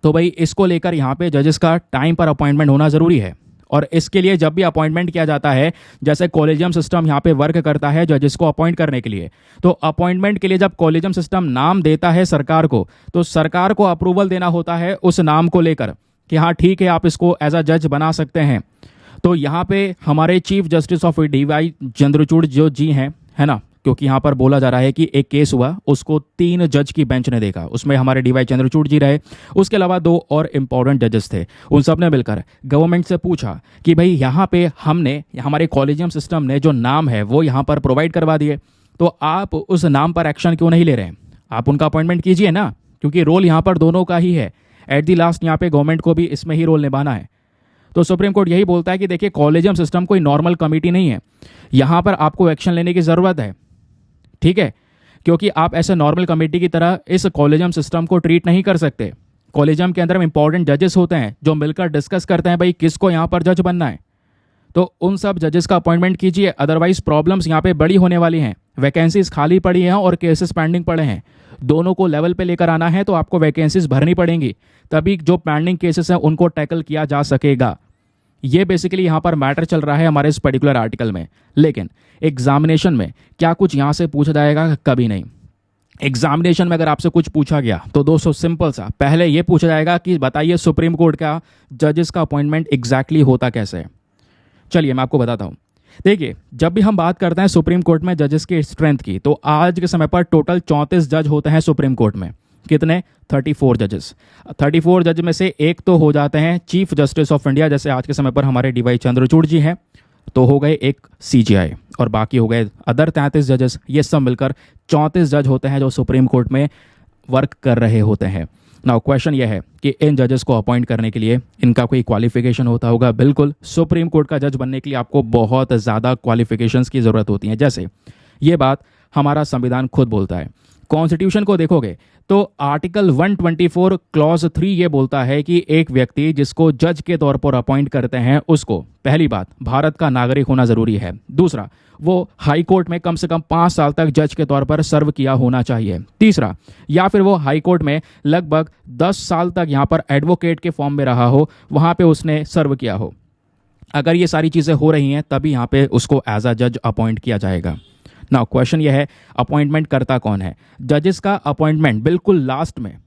तो भाई इसको लेकर यहाँ पे जजेस का टाइम पर अपॉइंटमेंट होना ज़रूरी है। और इसके लिए जब भी अपॉइंटमेंट किया जाता है, जैसे कॉलेजियम सिस्टम यहाँ पे वर्क करता है जजेस को अपॉइंट करने के लिए, तो अपॉइंटमेंट के लिए जब कॉलेजियम सिस्टम नाम देता है सरकार को, तो सरकार को अप्रूवल देना होता है उस नाम को लेकर कि हाँ ठीक है आप इसको एज अ जज बना सकते हैं। तो यहाँ पे हमारे chief justice of DY Chandrachud जो जी हैं, है ना, क्योंकि यहाँ पर बोला जा रहा है कि एक केस हुआ उसको 3 जज की बेंच ने देखा, उसमें हमारे DY चंद्रचूड़ जी रहे, उसके अलावा 2 और इम्पोर्टेंट जजेस थे। उन सब ने मिलकर गवर्नमेंट से पूछा कि भाई यहाँ पे हमने हमारे कॉलेजियम सिस्टम ने जो नाम है वो यहाँ पर प्रोवाइड करवा दिए, तो आप उस नाम पर एक्शन क्यों नहीं ले रहे हैं? आप उनका अपॉइंटमेंट कीजिए ना, क्योंकि रोल यहाँ पर दोनों का ही है। एट दी लास्ट यहाँ पे गवर्नमेंट को भी इसमें ही रोल निभाना है। तो सुप्रीम कोर्ट यही बोलता है कि देखिए कॉलेजियम सिस्टम कोई नॉर्मल कमेटी नहीं है, यहाँ पर आपको एक्शन लेने की ज़रूरत है। ठीक है, क्योंकि आप ऐसे नॉर्मल कमेटी की तरह इस कॉलेजियम सिस्टम को ट्रीट नहीं कर सकते। कॉलेजियम के अंदर में इंपॉर्टेंट जजेस होते हैं जो मिलकर डिस्कस करते हैं भाई किसको यहाँ पर जज बनना है, तो उन सब जजेस का अपॉइंटमेंट कीजिए। अदरवाइज प्रॉब्लम्स यहाँ पे बड़ी होने वाली हैं, वैकेंसीज खाली पड़ी हैं और केसेस पेंडिंग पड़े हैं, दोनों को लेवल पे लेकर आना है, तो आपको वैकेंसीज भरनी पड़ेंगी, तभी जो पेंडिंग केसेस हैं उनको टैकल किया जा सकेगा। ये बेसिकली यहाँ पर मैटर चल रहा है हमारे इस पर्टिकुलर आर्टिकल में। लेकिन एग्जामिनेशन में क्या कुछ यहाँ से पूछा जाएगा? कभी नहीं। एग्जामिनेशन में अगर आपसे कुछ पूछा गया तो दोस्तों सिंपल सा पहले ये पूछा जाएगा कि बताइए सुप्रीम कोर्ट का जजेस का अपॉइंटमेंट एग्जैक्टली होता कैसे है। चलिए मैं आपको बताता हूँ। देखिए, जब भी हम बात करते हैं सुप्रीम कोर्ट में जजेस की स्ट्रेंथ की, तो आज के समय पर टोटल 34 जज होते हैं सुप्रीम कोर्ट में। कितने? 34 जजेस। 34 जज में से एक तो हो जाते हैं चीफ जस्टिस ऑफ इंडिया, जैसे आज के समय पर हमारे डीवाई चंद्रचूड़ जी हैं, तो हो गए एक सीजीआई, और बाकी हो गए अदर 33 जजेस। ये सब मिलकर 34 जज होते हैं जो सुप्रीम कोर्ट में वर्क कर रहे होते हैं। नाउ क्वेश्चन यह है कि इन जजेस को अपॉइंट करने के लिए इनका कोई क्वालिफिकेशन होता होगा? बिल्कुल। सुप्रीम कोर्ट का जज बनने के लिए आपको बहुत ज़्यादा क्वालिफिकेशंस की ज़रूरत होती है। जैसे ये बात हमारा संविधान खुद बोलता है। कॉन्स्टिट्यूशन को देखोगे तो आर्टिकल 124 क्लॉज 3 ये बोलता है कि एक व्यक्ति जिसको जज के तौर पर अपॉइंट करते हैं उसको, पहली बात, भारत का नागरिक होना जरूरी है। दूसरा, वो हाई कोर्ट में कम से कम 5 साल तक जज के तौर पर सर्व किया होना चाहिए। तीसरा, या फिर वो हाई कोर्ट में लगभग 10 साल तक यहाँ पर एडवोकेट के फॉर्म में रहा हो, वहाँ पे उसने सर्व किया हो। अगर ये सारी चीज़ें हो रही हैं तभी यहाँ पे उसको एज अ जज अपॉइंट किया जाएगा। नाउ क्वेश्चन यह है, अपॉइंटमेंट करता कौन है? जजेस का अपॉइंटमेंट बिल्कुल लास्ट में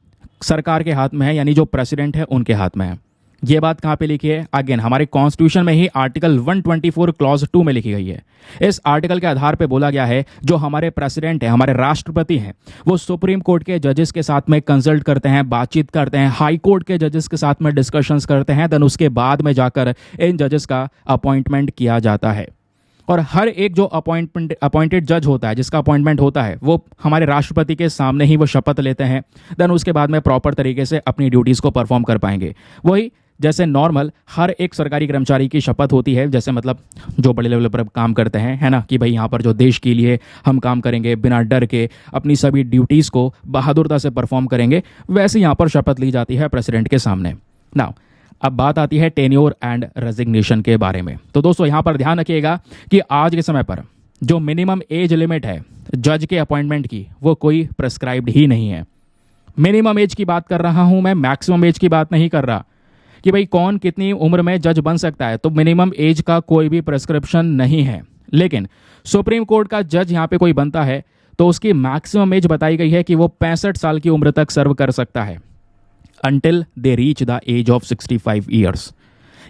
सरकार के हाथ में है, यानी जो प्रेसिडेंट है उनके हाथ में है। ये बात कहाँ पे लिखी है? अगेन हमारे कॉन्स्टिट्यूशन में ही आर्टिकल 124 क्लॉज 2 में लिखी गई है। इस आर्टिकल के आधार पे बोला गया है जो हमारे प्रेसिडेंट हैं, हमारे राष्ट्रपति हैं, वो सुप्रीम कोर्ट के जजेस के साथ में कंसल्ट करते हैं, बातचीत करते हैं, हाई कोर्ट के जजेस के साथ में डिस्कशंस करते हैं, देन उसके बाद में जाकर इन जजेस का अपॉइंटमेंट किया जाता है। और हर एक जो अपॉइंटेड जज होता है, जिसका अपॉइंटमेंट होता है, वो हमारे राष्ट्रपति के सामने ही वो शपथ लेते हैं, देन उसके बाद में प्रॉपर तरीके से अपनी ड्यूटीज़ को परफॉर्म कर पाएंगे। वही जैसे नॉर्मल हर एक सरकारी कर्मचारी की शपथ होती है, जैसे मतलब जो बड़े लेवल पर काम करते हैं, है ना, कि भाई यहाँ पर जो देश के लिए हम काम करेंगे, बिना डर के अपनी सभी ड्यूटीज़ को बहादुरता से परफॉर्म करेंगे, वैसे यहाँ पर शपथ ली जाती है प्रेसिडेंट के सामने। नाउ अब बात आती है टेन्योर एंड रेजिग्नेशन के बारे में। तो दोस्तों यहाँ पर ध्यान रखिएगा कि आज के समय पर जो मिनिमम एज लिमिट है जज के अपॉइंटमेंट की, वो कोई प्रेस्क्राइब्ड ही नहीं है। मिनिमम एज की बात कर रहा हूँ मैं, मैक्सिमम एज की बात नहीं कर रहा कि भाई कौन कितनी उम्र में जज बन सकता है। तो मिनिमम एज का कोई भी प्रेस्क्रिप्शन नहीं है। लेकिन सुप्रीम कोर्ट का जज यहाँ पे कोई बनता है तो उसकी मैक्सिमम एज बताई गई है कि वो 65 साल की उम्र तक सर्व कर सकता है, until they reach the age of 65 years।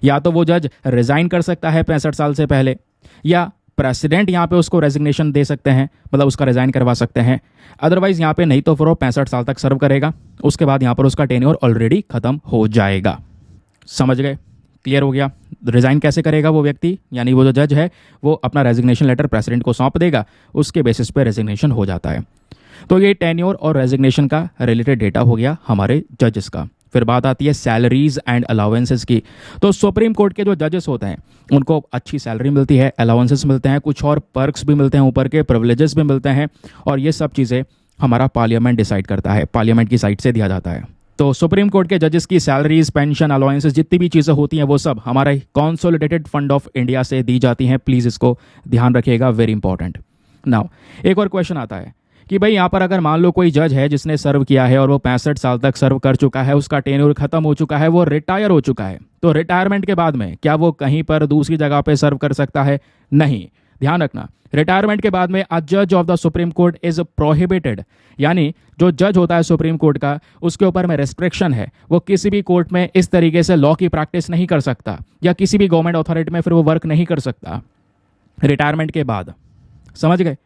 या तो वो जज रिजाइन कर सकता है 65 साल से पहले, या प्रेसिडेंट यहाँ पे उसको रेजिग्नेशन दे सकते हैं, मतलब उसका रिजाइन करवा सकते हैं। अदरवाइज यहाँ पे नहीं तो फिर वो 65 साल तक सर्व करेगा, उसके बाद यहाँ पर उसका टेन्योर ऑलरेडी खत्म हो जाएगा। समझ गए? क्लियर हो गया? रिजाइन कैसे करेगा वो व्यक्ति, यानी वो जो जज है वो अपना रेजिग्नेशन लेटर प्रेसिडेंट को सौंप देगा, उसके बेसिस पे रेजिग्नेशन हो जाता है। तो ये टेन्योर और रेजिग्नेशन का रिलेटेड डेटा हो गया हमारे जजेस का। फिर बात आती है सैलरीज एंड अलाउंसेस की। तो सुप्रीम कोर्ट के जो जजेस होते हैं उनको अच्छी सैलरी मिलती है, अलाउंसेस मिलते हैं, कुछ और पर्क्स भी मिलते हैं, ऊपर के प्रिविलेजेस भी मिलते हैं, और ये सब चीज़ें हमारा पार्लियामेंट डिसाइड करता है, पार्लियामेंट की साइड से दिया जाता है। तो सुप्रीम कोर्ट के जजेस की सैलरीज, पेंशन, अलाउंसेस, जितनी भी चीज़ें होती हैं वो सब हमारे कंसोलिडेटेड फंड ऑफ इंडिया से दी जाती हैं। प्लीज़ इसको ध्यान रखिएगा, वेरी इंपॉर्टेंट। नाउ एक और क्वेश्चन आता है कि भाई यहाँ पर अगर मान लो कोई जज है जिसने सर्व किया है और वो 65 साल तक सर्व कर चुका है, उसका टेन्योर खत्म हो चुका है, वो रिटायर हो चुका है, तो रिटायरमेंट के बाद में क्या वो कहीं पर दूसरी जगह पे सर्व कर सकता है? नहीं। ध्यान रखना, रिटायरमेंट के बाद में अ जज of the supreme court is prohibited, यानी जो जज होता है सुप्रीम कोर्ट का, उसके ऊपर में रेस्ट्रिक्शन है, वो किसी भी कोर्ट में इस तरीके से लॉ की प्रैक्टिस नहीं कर सकता, या किसी भी गवर्नमेंट अथॉरिटी में फिर वो वर्क नहीं कर सकता रिटायरमेंट के बाद। समझ गए?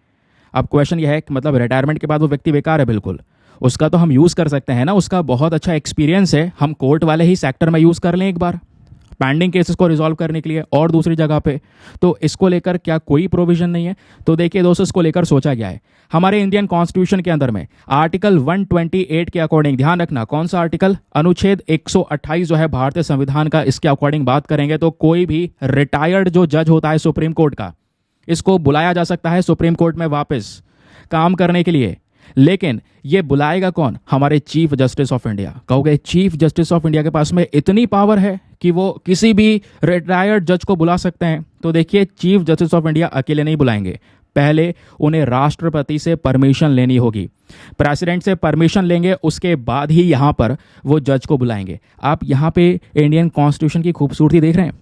अब क्वेश्चन यह है कि मतलब रिटायरमेंट के बाद वो व्यक्ति बेकार है? बिल्कुल, उसका तो हम यूज़ कर सकते हैं ना, उसका बहुत अच्छा एक्सपीरियंस है, हम कोर्ट वाले ही सेक्टर में यूज़ कर लें एक बार पेंडिंग केसेस को रिजॉल्व करने के लिए और दूसरी जगह पे। तो इसको लेकर क्या कोई प्रोविजन नहीं है? तो देखिए दोस्तों, इसको लेकर सोचा गया है हमारे इंडियन कॉन्स्टिट्यूशन के अंदर में आर्टिकल 128 के अकॉर्डिंग। ध्यान रखना, कौन सा आर्टिकल? अनुच्छेद 128 जो है भारतीय संविधान का, इसके अकॉर्डिंग बात करेंगे तो कोई भी रिटायर्ड जो जज होता है सुप्रीम कोर्ट का, इसको बुलाया जा सकता है सुप्रीम कोर्ट में वापस काम करने के लिए। लेकिन ये बुलाएगा कौन? हमारे चीफ जस्टिस ऑफ इंडिया। कहोगे चीफ जस्टिस ऑफ इंडिया के पास में इतनी पावर है कि वो किसी भी रिटायर्ड जज को बुला सकते हैं? तो देखिए, चीफ जस्टिस ऑफ इंडिया अकेले नहीं बुलाएंगे, पहले उन्हें राष्ट्रपति से परमिशन लेनी होगी, प्रेसिडेंट से परमिशन लेंगे, उसके बाद ही यहाँ पर वो जज को बुलाएंगे। आप यहाँ पे इंडियन कॉन्स्टिट्यूशन की खूबसूरती देख रहे हैं?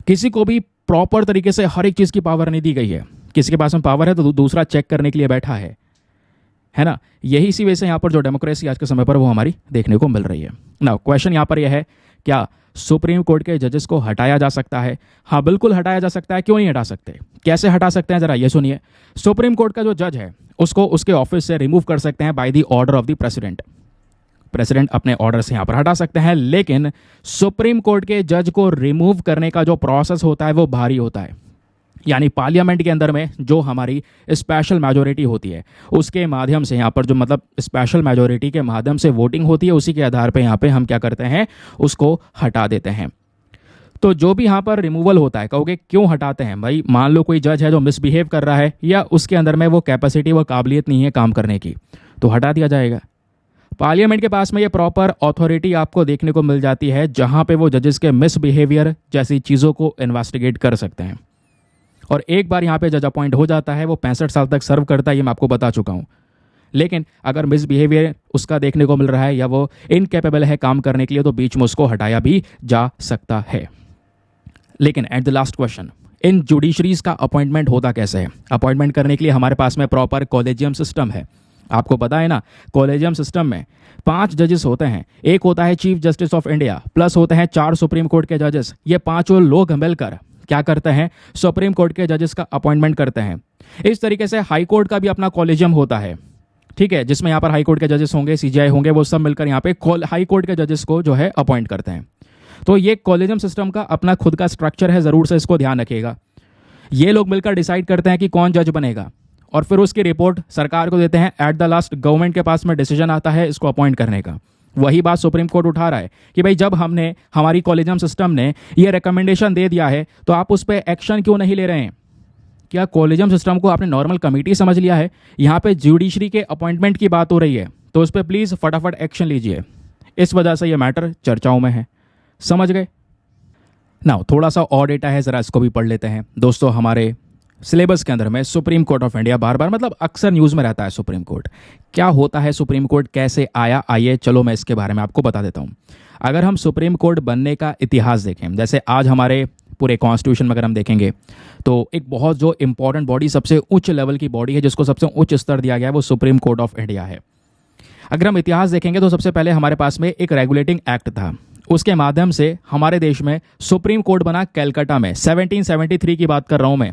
किसी को भी प्रॉपर तरीके से हर एक चीज़ की पावर नहीं दी गई है। किसी के पास में पावर है तो दूसरा चेक करने के लिए बैठा है ना। यही इसी वजह से यहाँ पर जो डेमोक्रेसी आज के समय पर वो हमारी देखने को मिल रही है ना। क्वेश्चन यहाँ पर यह है, क्या सुप्रीम कोर्ट के जजेस को हटाया जा सकता है? हाँ, बिल्कुल हटाया जा सकता है। क्यों नहीं हटा सकते? कैसे हटा सकते हैं, जरा ये सुनिए। सुप्रीम कोर्ट का जो जज है उसको उसके ऑफिस से रिमूव कर सकते हैं by the order of the president. President अपने ऑर्डर से यहाँ पर हटा सकते हैं, लेकिन सुप्रीम कोर्ट के जज को रिमूव करने का जो प्रोसेस होता है वो भारी होता है। यानी पार्लियामेंट के अंदर में जो हमारी स्पेशल मेजोरिटी होती है उसके माध्यम से यहाँ पर जो मतलब स्पेशल मेजोरिटी के माध्यम से वोटिंग होती है, उसी के आधार पे यहाँ पे हम क्या करते हैं, उसको हटा देते हैं। तो जो भी यहाँ पर रिमूवल होता है, कहोगे क्यों हटाते हैं भाई? मान लो कोई जज है जो मिसबिहेव कर रहा है या उसके अंदर में वो कैपेसिटी व काबिलियत नहीं है काम करने की, तो हटा दिया जाएगा। पार्लियामेंट के पास में ये प्रॉपर अथॉरिटी आपको देखने को मिल जाती है जहाँ पे वो जजेस के मिसबिहेवियर जैसी चीज़ों को इन्वेस्टिगेट कर सकते हैं। और एक बार यहाँ पे जज अपॉइंट हो जाता है, वो 65 साल तक सर्व करता है, ये मैं आपको बता चुका हूँ। लेकिन अगर मिसबिहेवियर उसका देखने को मिल रहा है या वो इनकेपेबल है काम करने के लिए, तो बीच में उसको हटाया भी जा सकता है। लेकिन at the last question, in judiciary's का अपॉइंटमेंट होता कैसे है? अपॉइंटमेंट करने के लिए हमारे पास में प्रॉपर कॉलेजियम सिस्टम है। आपको पता है ना, कॉलेजियम सिस्टम में 5 जजेस होते हैं। एक होता है chief justice of India, plus होते हैं 4 सुप्रीम कोर्ट के जजेस। ये पांचों लोग मिलकर क्या करते हैं, सुप्रीम कोर्ट के जजेस का अपॉइंटमेंट करते हैं। इस तरीके से हाई कोर्ट का भी अपना कॉलेजियम होता है, ठीक है, जिसमें यहाँ पर हाई कोर्ट के जजेस होंगे, सीजीआई होंगे, वो सब मिलकर यहाँ पे हाई कोर्ट के जजेस को जो है अपॉइंट करते हैं। तो ये कॉलेजियम सिस्टम का अपना खुद का स्ट्रक्चर है, ज़रूर से इसको ध्यान रखिएगा। ये लोग मिलकर डिसाइड करते हैं कि कौन जज बनेगा और फिर उसकी रिपोर्ट सरकार को देते हैं। एट द लास्ट गवर्नमेंट के पास में डिसीजन आता है इसको अपॉइंट करने का। वही बात सुप्रीम कोर्ट उठा रहा है कि भाई जब हमने हमारी कॉलेजियम सिस्टम ने ये रिकमेंडेशन दे दिया है तो आप उस पर एक्शन क्यों नहीं ले रहे हैं? क्या कॉलेजियम सिस्टम को आपने नॉर्मल कमेटी समझ लिया है? यहाँ पे जुडिशरी के अपॉइंटमेंट की बात हो रही है, तो उस पर प्लीज़ फटाफट एक्शन लीजिए। इस वजह से ये मैटर चर्चाओं में है, समझ गए ना। थोड़ा सा और डेटा है, ज़रा इसको भी पढ़ लेते हैं। दोस्तों, हमारे सिलेबस के अंदर में सुप्रीम कोर्ट ऑफ इंडिया बार बार मतलब अक्सर न्यूज़ में रहता है। सुप्रीम कोर्ट क्या होता है, सुप्रीम कोर्ट कैसे आया, आइए चलो मैं इसके बारे में आपको बता देता हूँ। अगर हम सुप्रीम कोर्ट बनने का इतिहास देखें, जैसे आज हमारे पूरे कॉन्स्टिट्यूशन में अगर हम देखेंगे तो एक बहुत जो इंपॉर्टेंट बॉडी, सबसे उच्च लेवल की बॉडी है जिसको सबसे उच्च स्तर दिया गया है, वो सुप्रीम कोर्ट ऑफ इंडिया है। अगर हम इतिहास देखेंगे तो सबसे पहले हमारे पास में एक रेगुलेटिंग एक्ट था, उसके माध्यम से हमारे देश में सुप्रीम कोर्ट बना कलकत्ता में। 1773 की बात कर रहा हूँ मैं।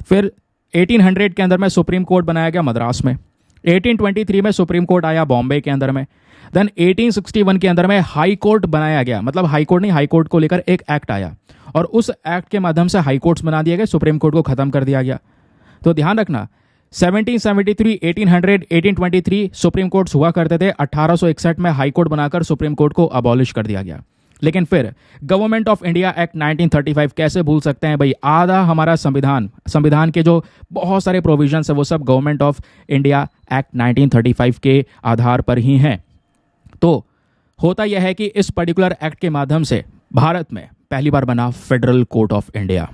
फिर 1800 के अंदर में सुप्रीम कोर्ट बनाया गया मद्रास में। 1823 में सुप्रीम कोर्ट आया बॉम्बे के अंदर में। देन 1861 के अंदर में हाई कोर्ट बनाया गया, मतलब हाई कोर्ट नहीं, हाई कोर्ट को लेकर एक एक्ट आया और उस एक्ट के माध्यम से हाई कोर्ट्स बना दिए गए, सुप्रीम कोर्ट को खत्म कर दिया गया। तो ध्यान रखना, 1773, 1800, 1823 सुप्रीम कोर्ट्स हुआ करते थे। 1861 में हाई कोर्ट बनाकर सुप्रीम कोर्ट को अबॉलिश कर दिया गया। लेकिन फिर गवर्नमेंट ऑफ इंडिया एक्ट 1935, कैसे भूल सकते हैं भाई, आधा हमारा संविधान के जो बहुत सारे प्रोविजंस है वो सब गवर्नमेंट ऑफ इंडिया एक्ट 1935 के आधार पर ही हैं। तो होता यह है कि इस पर्टिकुलर एक्ट के माध्यम से भारत में पहली बार बना फेडरल कोर्ट ऑफ इंडिया।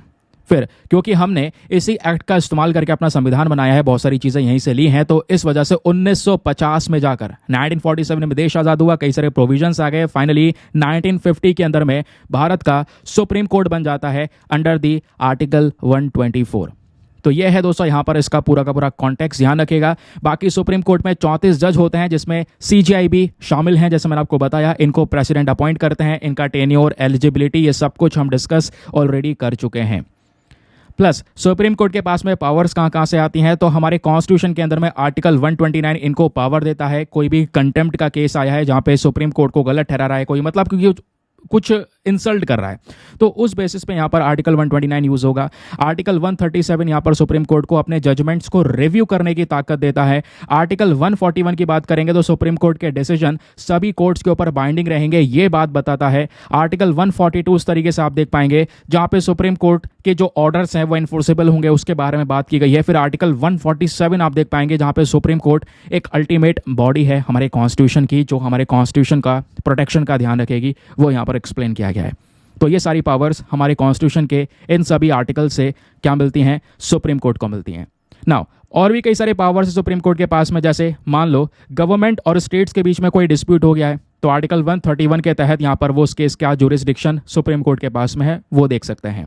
फिर क्योंकि हमने इसी एक्ट का इस्तेमाल करके अपना संविधान बनाया है, बहुत सारी चीज़ें यहीं से ली हैं, तो इस वजह से 1950 में जाकर 1947 में देश आज़ाद हुआ, कई सारे प्रोविजंस आ गए। फाइनली 1950 के अंदर में भारत का सुप्रीम कोर्ट बन जाता है अंडर दी आर्टिकल 124। तो यह है दोस्तों यहाँ पर इसका पूरा का पूरा कॉन्टेक्स्ट, ध्यान रखिएगा। बाकी सुप्रीम कोर्ट में 34 जज होते हैं जिसमें सीजीआई भी शामिल हैं, जैसे मैंने आपको बताया। इनको प्रेसिडेंट अपॉइंट करते हैं, इनका टेन्योर, एलिजिबिलिटी, ये सब कुछ हम डिस्कस ऑलरेडी कर चुके हैं। प्लस सुप्रीम कोर्ट के पास में पावर्स कहाँ से आती हैं, तो हमारे कॉन्स्टिट्यूशन के अंदर में आर्टिकल 129 इनको पावर देता है। कोई भी कंटेम्प्ट का केस आया है जहाँ पे सुप्रीम कोर्ट को गलत ठहरा रहा है कोई, मतलब क्योंकि कुछ इंसल्ट कर रहा है, तो उस बेसिस पे यहाँ पर आर्टिकल 129 यूज होगा। आर्टिकल 137 यहाँ पर सुप्रीम कोर्ट को अपने जजमेंट्स को रिव्यू करने की ताकत देता है। आर्टिकल 141 की बात करेंगे तो सुप्रीम कोर्ट के डिसीजन सभी कोर्ट्स के ऊपर बाइंडिंग रहेंगे, ये बात बताता है। आर्टिकल 142 उस तरीके से आप देख पाएंगे जहाँ पे सुप्रीम कोर्ट के जो ऑर्डर्स हैं वो इन्फोर्सेबल होंगे, उसके बारे में बात की गई है। फिर आर्टिकल 147 आप देख पाएंगे जहाँ पे सुप्रीम कोर्ट एक अल्टीमेट बॉडी है हमारे कॉन्स्टिट्यूशन की, जो हमारे कॉन्स्टिट्यूशन का प्रोटेक्शन का ध्यान रखेगी, वो यहाँ पर एक्सप्लेन किया गया है। तो ये सारी पावर्स हमारे कॉन्स्टिट्यूशन के इन सभी आर्टिकल से क्या मिलती हैं, सुप्रीम कोर्ट को मिलती हैं। नाउ और भी कई सारे पावर्स सुप्रीम कोर्ट के पास में, जैसे मान लो गवर्नमेंट और स्टेट्स के बीच में कोई डिस्प्यूट हो गया है, तो आर्टिकल 131 के तहत यहाँ पर वो उस केस का जुरिस्डिक्शन सुप्रीम कोर्ट के पास में है, वो देख सकते हैं।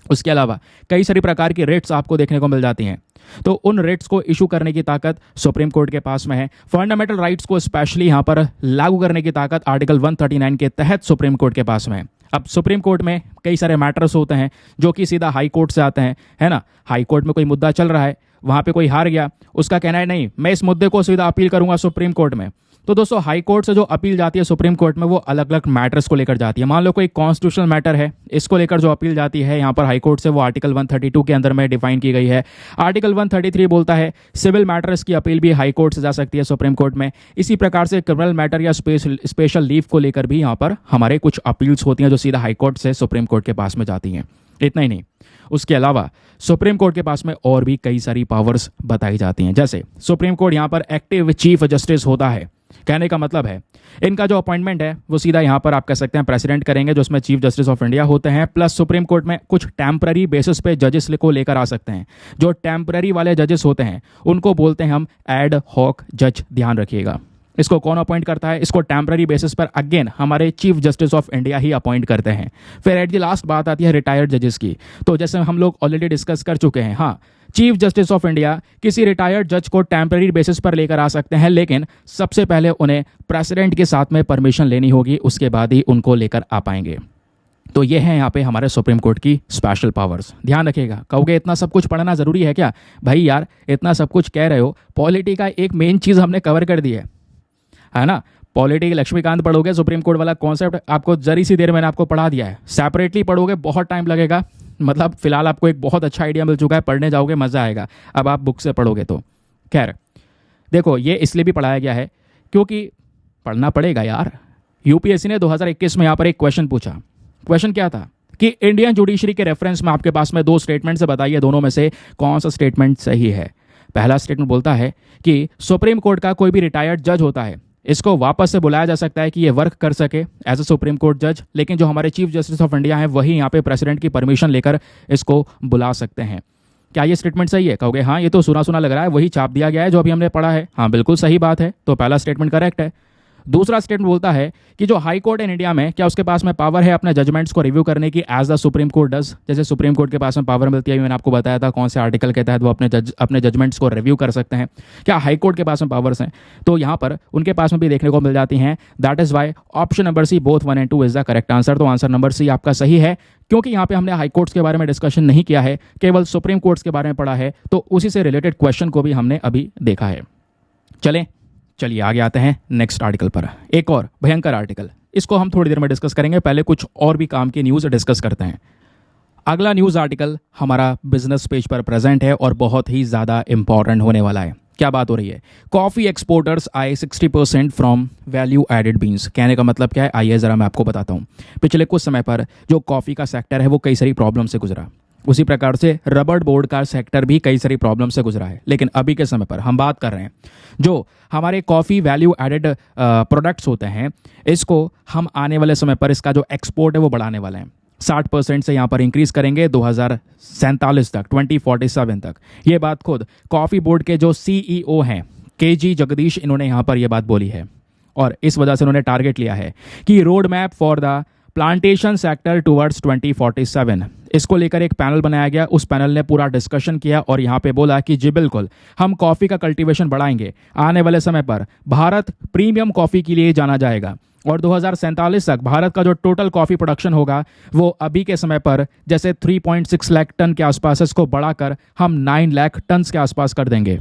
उसके अलावा कई सारी प्रकार की रेट्स आपको देखने को मिल जाती हैं। तो उन रेट्स को इशू करने की ताकत सुप्रीम कोर्ट के पास में है। फंडामेंटल राइट्स को स्पेशली यहाँ पर लागू करने की ताकत आर्टिकल 139 के तहत सुप्रीम कोर्ट के पास में है। अब सुप्रीम कोर्ट में कई सारे मैटर्स होते हैं जो कि सीधा हाई कोर्ट से आते हैं, है ना। हाई कोर्ट में कोई मुद्दा चल रहा है, वहाँ पे कोई हार गया, उसका कहना है नहीं मैं इस मुद्दे को सीधा अपील करूंगा सुप्रीम कोर्ट में। तो दोस्तों हाई कोर्ट से जो अपील जाती है सुप्रीम कोर्ट में वो अलग अलग मैटर्स को लेकर जाती है। मान लो कोई कॉन्स्टिट्यूशनल मैटर है, इसको लेकर जो अपील जाती है यहाँ पर हाई कोर्ट से वो आर्टिकल 132 के अंदर में डिफाइन की गई है। आर्टिकल 133 बोलता है सिविल मैटर्स की अपील भी हाई कोर्ट से जा सकती है सुप्रीम कोर्ट में। इसी प्रकार से क्रिमिनल मैटर या स्पेशल लीव को लेकर भी यहाँ पर हमारे कुछ अपील्स होती हैं जो सीधा हाई कोर्ट से सुप्रीम कोर्ट के पास में जाती हैं। इतना ही नहीं, उसके अलावा सुप्रीम कोर्ट के पास में और भी कई सारी पावर्स बताई जाती हैं। जैसे सुप्रीम कोर्ट यहाँ पर एक्टिव चीफ जस्टिस होता है। कहने का मतलब है इनका जो अपॉइंटमेंट है वो सीधा यहाँ पर आप कह सकते हैं प्रेसिडेंट करेंगे, जो उसमें चीफ जस्टिस ऑफ इंडिया होते हैं। प्लस सुप्रीम कोर्ट में कुछ टेम्पररी बेसिस पे जजेस को लेकर आ सकते हैं। जो टेम्पररी वाले जजेस होते हैं उनको बोलते हैं हम एड हॉक जज। ध्यान रखिएगा, इसको कौन अपॉइंट करता है? इसको टेम्पररी बेसिस पर अगेन हमारे चीफ जस्टिस ऑफ इंडिया ही अपॉइंट करते हैं। फिर एट द लास्ट बात आती है रिटायर्ड जजेस की। तो जैसे हम लोग ऑलरेडी डिस्कस कर चुके हैं, हाँ चीफ जस्टिस ऑफ इंडिया किसी रिटायर्ड जज को टेम्पररी बेसिस पर लेकर आ सकते हैं, लेकिन सबसे पहले उन्हें प्रेसिडेंट के साथ में परमिशन लेनी होगी, उसके बाद ही उनको लेकर आ पाएंगे। तो ये है यहाँ पे हमारे सुप्रीम कोर्ट की स्पेशल पावर्स। ध्यान रखिएगा। कहोगे इतना सब कुछ पढ़ना जरूरी है क्या? भाई यार इतना सब कुछ कह रहे हो, पॉलिटी का एक मेन चीज़ हमने कवर कर दी है ना। पॉलिटी लक्ष्मीकांत पढ़ोगे, सुप्रीम कोर्ट वाला कॉन्सेप्ट आपको जरी सी देर मैंने आपको पढ़ा दिया है। सेपरेटली पढ़ोगे बहुत टाइम लगेगा, मतलब फिलहाल आपको एक बहुत अच्छा आइडिया मिल चुका है, पढ़ने जाओगे मज़ा आएगा। अब आप बुक से पढ़ोगे तो खैर देखो, ये इसलिए भी पढ़ाया गया है क्योंकि पढ़ना पड़ेगा यार। यूपीएससी ने 2021 में यहाँ पर एक क्वेश्चन पूछा। क्वेश्चन क्या था कि इंडियन जुडिशरी के रेफरेंस में आपके पास में दो स्टेटमेंट से बताइए, दोनों में से कौन सा स्टेटमेंट सही है। पहला स्टेटमेंट बोलता है कि सुप्रीम कोर्ट का कोई भी रिटायर्ड जज होता है, इसको वापस से बुलाया जा सकता है कि ये वर्क कर सके एज ए सुप्रीम कोर्ट जज, लेकिन जो हमारे चीफ जस्टिस ऑफ इंडिया हैं वही यहाँ पे प्रेसिडेंट की परमिशन लेकर इसको बुला सकते हैं। क्या ये स्टेटमेंट सही है? कहोगे हाँ ये तो सुना सुना लग रहा है, वही छाप दिया गया है जो अभी हमने पढ़ा है। हाँ बिल्कुल सही बात है, तो पहला स्टेटमेंट करेक्ट है। दूसरा स्टेटमेंट बोलता है कि जो हाई कोर्ट इन इंडिया में, क्या उसके पास में पावर है अपने जजमेंट्स को रिव्यू करने की as the supreme court does. जैसे सुप्रीम कोर्ट के पास में पावर मिलती है, मैंने आपको बताया था कौन से आर्टिकल के तहत वो अपने जजमेंट्स को रिव्यू कर सकते हैं। क्या हाई कोर्ट के पास में पावर्स हैं? तो यहाँ पर उनके पास में भी देखने को मिल जाती हैं। That is why option number C both 1 and 2 is the correct answer. तो आंसर नंबर सी आपका सही है, क्योंकि यहाँ पे हमने हाई कोर्ट्स के बारे में डिस्कशन नहीं किया है, केवल सुप्रीम कोर्ट्स के बारे में पढ़ा है, तो उसी से रिलेटेड क्वेश्चन को भी हमने अभी देखा है। चलिए आगे आते हैं नेक्स्ट आर्टिकल पर। एक और भयंकर आर्टिकल, इसको हम थोड़ी देर में डिस्कस करेंगे। पहले कुछ और भी काम की न्यूज़ डिस्कस करते हैं। अगला न्यूज़ आर्टिकल हमारा बिजनेस पेज पर प्रेजेंट है और बहुत ही ज़्यादा इंपॉर्टेंट होने वाला है। क्या बात हो रही है? कॉफ़ी एक्सपोर्टर्स आए 60% फ्रॉम वैल्यू एडेड बीन्स। कहने का मतलब क्या है, आइए ज़रा मैं आपको बताता हूँ। पिछले कुछ समय पर जो कॉफ़ी का सेक्टर है वो कई सारी प्रॉब्लम से गुजरा, उसी प्रकार से रबर बोर्ड का सेक्टर भी कई सारी प्रॉब्लम से गुजरा है। लेकिन अभी के समय पर हम बात कर रहे हैं जो हमारे कॉफ़ी वैल्यू एडेड प्रोडक्ट्स होते हैं, इसको हम आने वाले समय पर इसका जो एक्सपोर्ट है वो बढ़ाने वाले हैं। 60% से यहाँ पर इंक्रीज करेंगे 2047 तक, 2047 तक। ये बात खुद कॉफ़ी बोर्ड के जो CEO हैं KG जगदीश, इन्होंने यहाँ पर यह बात बोली है। और इस वजह से उन्होंने टारगेट लिया है कि road map for the plantation sector towards 2047, इसको लेकर एक पैनल बनाया गया। उस पैनल ने पूरा डिस्कशन किया और यहाँ पे बोला कि जी बिल्कुल हम कॉफ़ी का कल्टीवेशन बढ़ाएंगे। आने वाले समय पर भारत प्रीमियम कॉफ़ी के लिए जाना जाएगा और 2047 तक भारत का जो टोटल कॉफ़ी प्रोडक्शन होगा वो अभी के समय पर जैसे 3.6 लाख टन के आसपास, इसको बढ़ाकर हम 9 लाख टन के आसपास कर देंगे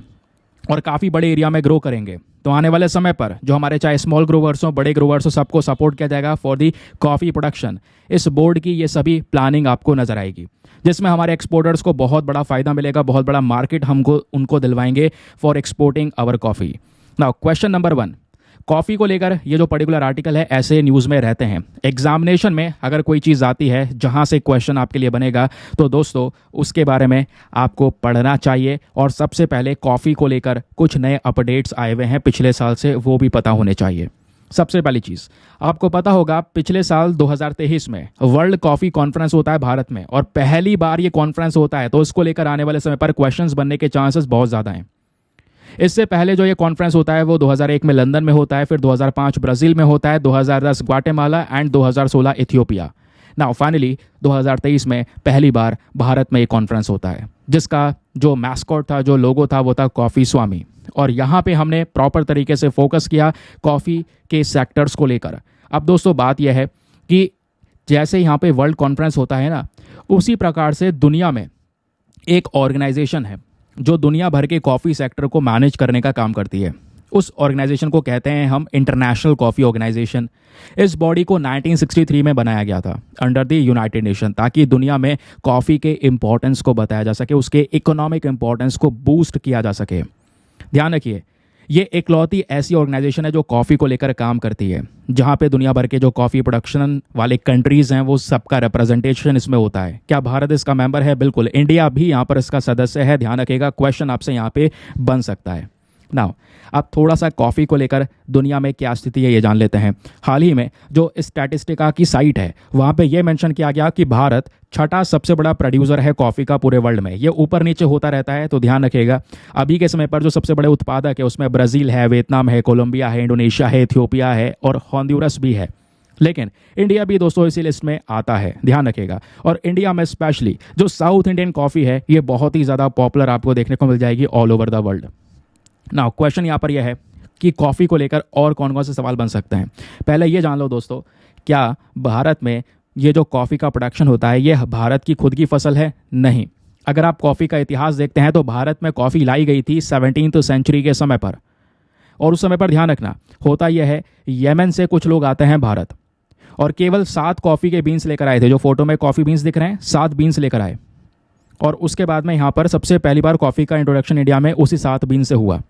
और काफ़ी बड़े एरिया में ग्रो करेंगे। तो आने वाले समय पर जो हमारे चाहे स्मॉल ग्रोवर्स हो, बड़े ग्रोवर्स हो, सबको सपोर्ट किया जाएगा फॉर दी कॉफ़ी प्रोडक्शन। इस बोर्ड की ये सभी प्लानिंग आपको नजर आएगी, जिसमें हमारे एक्सपोर्टर्स को बहुत बड़ा फायदा मिलेगा, बहुत बड़ा मार्केट हमको उनको दिलवाएंगे for exporting our coffee. Now question number 1, coffee को लेकर ये जो पर्टिकुलर आर्टिकल है ऐसे न्यूज़ में रहते हैं। एग्जामिनेशन में अगर कोई चीज़ आती है जहाँ से क्वेश्चन आपके लिए बनेगा तो दोस्तों उसके बारे में आपको पढ़ना चाहिए। और सबसे पहले कॉफ़ी को लेकर कुछ नए अपडेट्स आए हुए हैं पिछले साल से, वो भी पता होने चाहिए। सबसे पहली चीज़ आपको पता होगा, पिछले साल 2023 में वर्ल्ड कॉफ़ी कॉन्फ्रेंस होता है भारत में, और पहली बार ये कॉन्फ्रेंस होता है, तो इसको लेकर आने वाले समय पर क्वेश्चंस बनने के चांसेस बहुत ज़्यादा हैं। इससे पहले जो ये कॉन्फ्रेंस होता है वो 2001 में लंदन में होता है, फिर 2005 ब्राज़ील में होता है, 2010 Guatemala and 2016 Ethiopia. Now finally 2023 में पहली बार भारत में एक कॉन्फ्रेंस होता है जिसका जो मैस्कॉट था, जो लोगो था, वो था कॉफ़ी स्वामी। और यहाँ पे हमने प्रॉपर तरीके से फोकस किया कॉफ़ी के सेक्टर्स को लेकर। अब दोस्तों बात यह है कि जैसे यहाँ पे वर्ल्ड कॉन्फ्रेंस होता है ना, उसी प्रकार से दुनिया में एक ऑर्गेनाइजेशन है जो दुनिया भर के कॉफ़ी सेक्टर को मैनेज करने का काम करती है। उस ऑर्गेनाइजेशन को कहते हैं हम इंटरनेशनल कॉफ़ी ऑर्गेनाइजेशन। इस बॉडी को 1963 में बनाया गया था अंडर द यूनाइटेड नेशन, ताकि दुनिया में कॉफ़ी के इम्पोर्टेंस को बताया जा सके, उसके इकोनॉमिक इम्पोर्टेंस को बूस्ट किया जा सके। ध्यान रखिए, ये इकलौती ऐसी ऑर्गेनाइजेशन है जो कॉफ़ी को लेकर काम करती है, जहाँ पे दुनिया भर के जो कॉफ़ी प्रोडक्शन वाले कंट्रीज़ हैं वो सबका रिप्रेजेंटेशन इसमें होता है। क्या भारत इसका मेंबर है? बिल्कुल, इंडिया भी यहाँ पर इसका सदस्य है। ध्यान रखिएगा, क्वेश्चन आपसे यहाँ पे बन सकता है। नाउ अब थोड़ा सा कॉफ़ी को लेकर दुनिया में क्या स्थिति है ये जान लेते हैं। हाल ही में जो स्टैटिस्टिका की साइट है वहाँ पे ये मेंशन किया गया कि भारत छठा सबसे बड़ा प्रोड्यूसर है कॉफ़ी का पूरे वर्ल्ड में। ये ऊपर नीचे होता रहता है, तो ध्यान रखिएगा। अभी के समय पर जो सबसे बड़े उत्पादक है उसमें ब्राज़ील है, वियतनाम है, कोलंबिया है, इंडोनेशिया है, इथियोपिया है और होंडुरस भी है। लेकिन इंडिया भी दोस्तों इसी लिस्ट में आता है, ध्यान रखिएगा। और इंडिया में स्पेशली जो साउथ इंडियन कॉफ़ी है ये बहुत ही ज़्यादा पॉपुलर आपको देखने को मिल जाएगी all over the world. Now question यहाँ पर यह है कि कॉफ़ी को लेकर और कौन कौन से सवाल बन सकते हैं। पहले ये जान लो दोस्तों, क्या भारत में ये जो कॉफ़ी का प्रोडक्शन होता है ये भारत की खुद की फसल है? नहीं। अगर आप कॉफ़ी का इतिहास देखते हैं तो भारत में कॉफ़ी लाई गई थी 17वीं सेंचुरी के समय पर। और उस समय पर ध्यान रखना, होता यह है यमन से कुछ लोग आते हैं भारत और केवल 7 कॉफ़ी के बीन्स लेकर आए थे। जो फोटो में कॉफ़ी बीन्स दिख रहे हैं, 7 बीन्स लेकर आए। और उसके बाद में यहाँ पर सबसे पहली बार कॉफ़ी का इंट्रोडक्शन इंडिया में उसी 7 बीन से हुआ।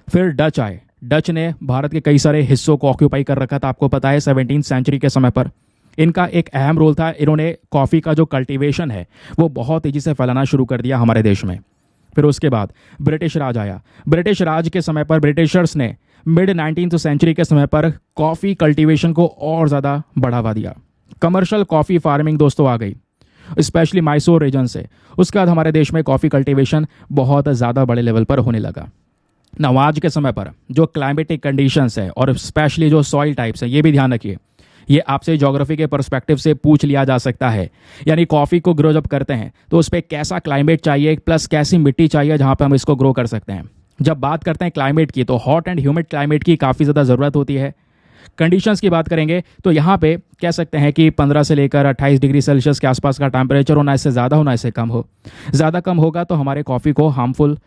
फिर डच आए। डच ने भारत के कई सारे हिस्सों को ऑक्यूपाई कर रखा था, आपको पता है 17वीं सेंचुरी के समय पर। इनका एक अहम रोल था, इन्होंने कॉफ़ी का जो कल्टीवेशन है वो बहुत तेज़ी से फैलाना शुरू कर दिया हमारे देश में। फिर उसके बाद ब्रिटिश राज आया। ब्रिटिश राज के समय पर ब्रिटिशर्स ने मिड 19वीं सेंचुरी के समय पर कॉफ़ी कल्टीवेशन को और ज़्यादा बढ़ावा दिया। कमर्शियल कॉफ़ी फार्मिंग दोस्तों आ गई, स्पेशली मैसूर रीजन से। उसके बाद हमारे देश में कॉफ़ी कल्टीवेशन बहुत ज़्यादा बड़े लेवल पर होने लगा। ना आज के समय पर जो क्लाइमेटिक कंडीशंस है और स्पेशली जो सॉइल टाइप्स हैं, ये भी ध्यान रखिए। ये आपसे ज्योग्राफी के पर्सपेक्टिव से पूछ लिया जा सकता है। यानी कॉफ़ी को ग्रो जब करते हैं तो उस पर कैसा क्लाइमेट चाहिए प्लस कैसी मिट्टी चाहिए जहाँ पर हम इसको ग्रो कर सकते हैं। जब बात करते हैं क्लाइमेट की तो हॉट एंड ह्यूमिड क्लाइमेट की काफ़ी ज़्यादा ज़रूरत होती है। कंडीशंस की बात करेंगे तो यहाँ पे कह सकते हैं कि 15 से लेकर 28 डिग्री सेल्सियस के आसपास का टेम्परेचर होना, इससे ज़्यादा होना, इससे कम हो। ज़्यादा कम होगा तो हमारे कॉफ़ी को हार्मफुल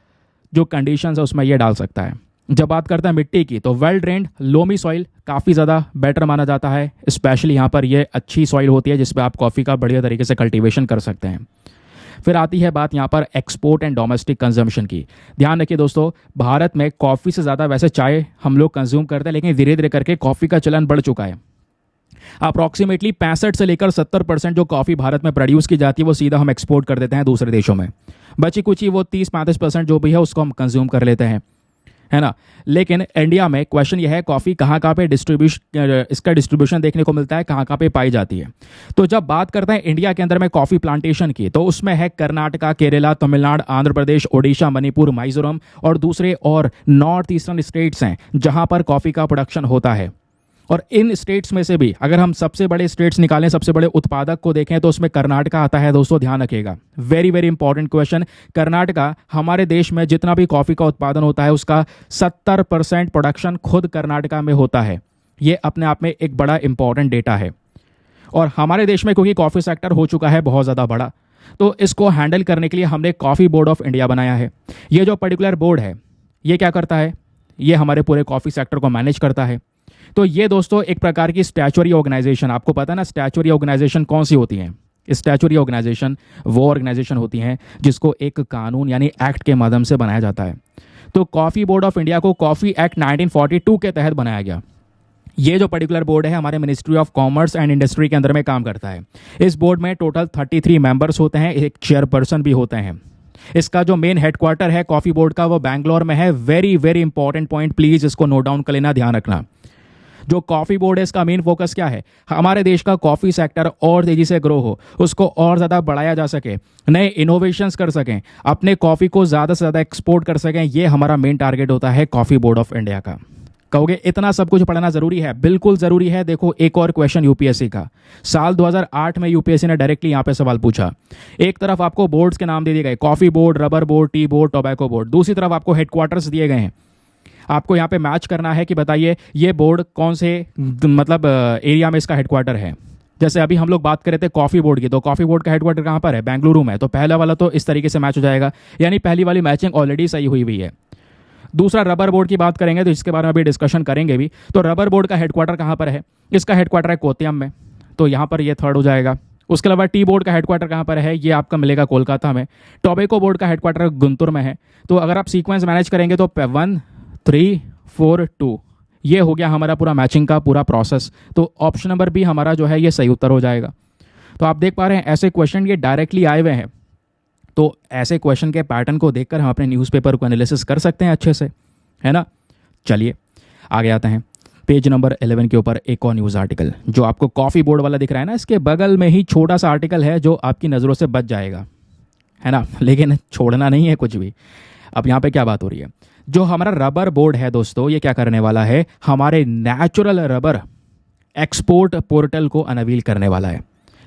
जो कंडीशंस है उसमें ये डाल सकता है। जब बात करते हैं मिट्टी की तो वेल ड्रेन्ड लोमी सॉइल काफ़ी ज़्यादा बेटर माना जाता है। स्पेशली यहाँ पर ये अच्छी सॉइल होती है जिसपे आप कॉफ़ी का बढ़िया तरीके से कल्टीवेशन कर सकते हैं। फिर आती है बात यहाँ पर एक्सपोर्ट एंड डोमेस्टिक कंजम्पशन की। ध्यान रखिए दोस्तों, भारत में कॉफ़ी से ज़्यादा वैसे चाय हम लोग कंज्यूम करते हैं, लेकिन धीरे धीरे करके कॉफ़ी का चलन बढ़ चुका है। अप्रॉक्सीमेटली 65 से लेकर 70% जो कॉफ़ी भारत में प्रोड्यूस की जाती है वो सीधा हम एक्सपोर्ट कर देते हैं दूसरे देशों में। बची कुछ ही वो 30-35% जो भी है उसको हम कंज्यूम कर लेते हैं, है ना। लेकिन इंडिया में क्वेश्चन यह है कॉफ़ी कहाँ कहाँ पे इसका डिस्ट्रीब्यूशन देखने को मिलता है, कहाँ कहाँ पे पाई जाती है। तो जब बात करते हैं इंडिया के अंदर में कॉफ़ी प्लांटेशन की तो उसमें है कर्नाटका, केरला, तमिलनाडु, आंध्र प्रदेश, ओडिशा, मणिपुर, मिजोरम और दूसरे और नॉर्थ ईस्टर्न स्टेट्स हैं जहाँ पर कॉफ़ी का प्रोडक्शन होता है। और इन स्टेट्स में से भी अगर हम सबसे बड़े स्टेट्स निकालें, सबसे बड़े उत्पादक को देखें तो उसमें कर्नाटका आता है। दोस्तों ध्यान रखिएगा, very very important question. Karnataka हमारे देश में जितना भी कॉफ़ी का उत्पादन होता है उसका 70% प्रोडक्शन खुद कर्नाटका में होता है। ये अपने आप में एक बड़ा इंपॉर्टेंट डेटा है। और हमारे देश में क्योंकि कॉफ़ी सेक्टर हो चुका है बहुत ज़्यादा बड़ा, तो इसको हैंडल करने के लिए हमने कॉफ़ी बोर्ड ऑफ इंडिया बनाया है। ये जो पर्टिकुलर बोर्ड है ये क्या करता है, ये हमारे पूरे कॉफ़ी सेक्टर को मैनेज करता है। तो ये दोस्तों एक प्रकार की स्टैचुअरी ऑर्गेनाइजेशन, आपको पता है ना स्टैचुअरी ऑर्गेनाइजेशन कौन सी होती हैं। स्टैचुअरी ऑर्गेनाइजेशन वो ऑर्गेनाइजेशन होती हैं जिसको एक कानून यानी एक्ट के माध्यम से बनाया जाता है। तो कॉफ़ी बोर्ड ऑफ इंडिया को कॉफ़ी एक्ट 1942 के तहत बनाया गया। ये जो पर्टिकुलर बोर्ड है हमारे ministry of commerce and industry के अंदर में काम करता है। इस बोर्ड में टोटल 33 मेंबर्स होते हैं, एक चेयरपर्सन भी होते हैं। इसका जो मेन हेडक्वार्टर है कॉफ़ी बोर्ड का वो बैंगलोर में है। Very very important point, please इसको नोट डाउन कर लेना, ध्यान रखना। जो कॉफ़ी बोर्ड है इसका मेन फोकस क्या है, हमारे देश का कॉफ़ी सेक्टर और तेज़ी से ग्रो हो, उसको और ज़्यादा बढ़ाया जा सके, नए इनोवेशंस कर सकें, अपने कॉफ़ी को ज़्यादा से ज़्यादा एक्सपोर्ट कर सकें। ये हमारा मेन टारगेट होता है कॉफ़ी बोर्ड ऑफ इंडिया का। कहोगे इतना सब कुछ पढ़ना जरूरी है? बिल्कुल जरूरी है। देखो एक और क्वेश्चन यूपीएससी का, साल 2008 में यूपीएससी ने डायरेक्टली यहाँ पे सवाल पूछा। एक तरफ आपको बोर्ड्स के नाम दे दिए गए, coffee board, rubber board, tea board, tobacco board. दूसरी तरफ आपको हेडक्वार्टर्स दिए गए हैं। आपको यहाँ पे मैच करना है कि बताइए ये बोर्ड कौन से मतलब एरिया में इसका हेडक्वार्टर है। जैसे अभी हम लोग बात कर रहे थे कॉफी बोर्ड की, तो कॉफी बोर्ड का हेडक्वार्टर कहाँ पर है? बेंगलुरु में। तो पहला वाला तो इस तरीके से मैच हो जाएगा, यानी पहली वाली मैचिंग ऑलरेडी सही हुई हुई है। दूसरा रबर बोर्ड की बात करेंगे तो इसके बारे में अभी डिस्कशन करेंगे भी। तो रबर बोर्ड का हेडक्वार्टर कहाँ पर है? इसका हेडक्वार्टर है कोत्तयम में, तो यहाँ पर ये थर्ड हो जाएगा। उसके अलावा टी बोर्ड का हेडक्वार्टर कहाँ पर है? ये आपका मिलेगा कोलकाता में। टोबैको बोर्ड का हेडक्वार्टर गुंतुर में है। तो अगर आप सीक्वेंस मैनेज करेंगे तो 1 3 4 2 ये हो गया हमारा पूरा मैचिंग का पूरा प्रोसेस। तो ऑप्शन नंबर बी हमारा जो है ये सही उत्तर हो जाएगा। तो आप देख पा रहे हैं ऐसे क्वेश्चन ये डायरेक्टली आए हुए हैं। तो ऐसे क्वेश्चन के पैटर्न को देखकर हम अपने न्यूज़पेपर को एनालिसिस कर सकते हैं अच्छे से, है ना। चलिए आगे आते हैं। पेज नंबर 11 के ऊपर एक और न्यूज़ आर्टिकल जो आपको कॉफ़ी बोर्ड वाला दिख रहा है ना, इसके बगल में ही छोटा सा आर्टिकल है जो आपकी नज़रों से बच जाएगा, है ना, लेकिन छोड़ना नहीं है कुछ भी। अब यहाँ पे क्या बात हो रही है? जो हमारा रबर बोर्ड है दोस्तों, ये क्या करने वाला है? हमारे नेचुरल रबर एक्सपोर्ट पोर्टल को अनवील करने वाला है।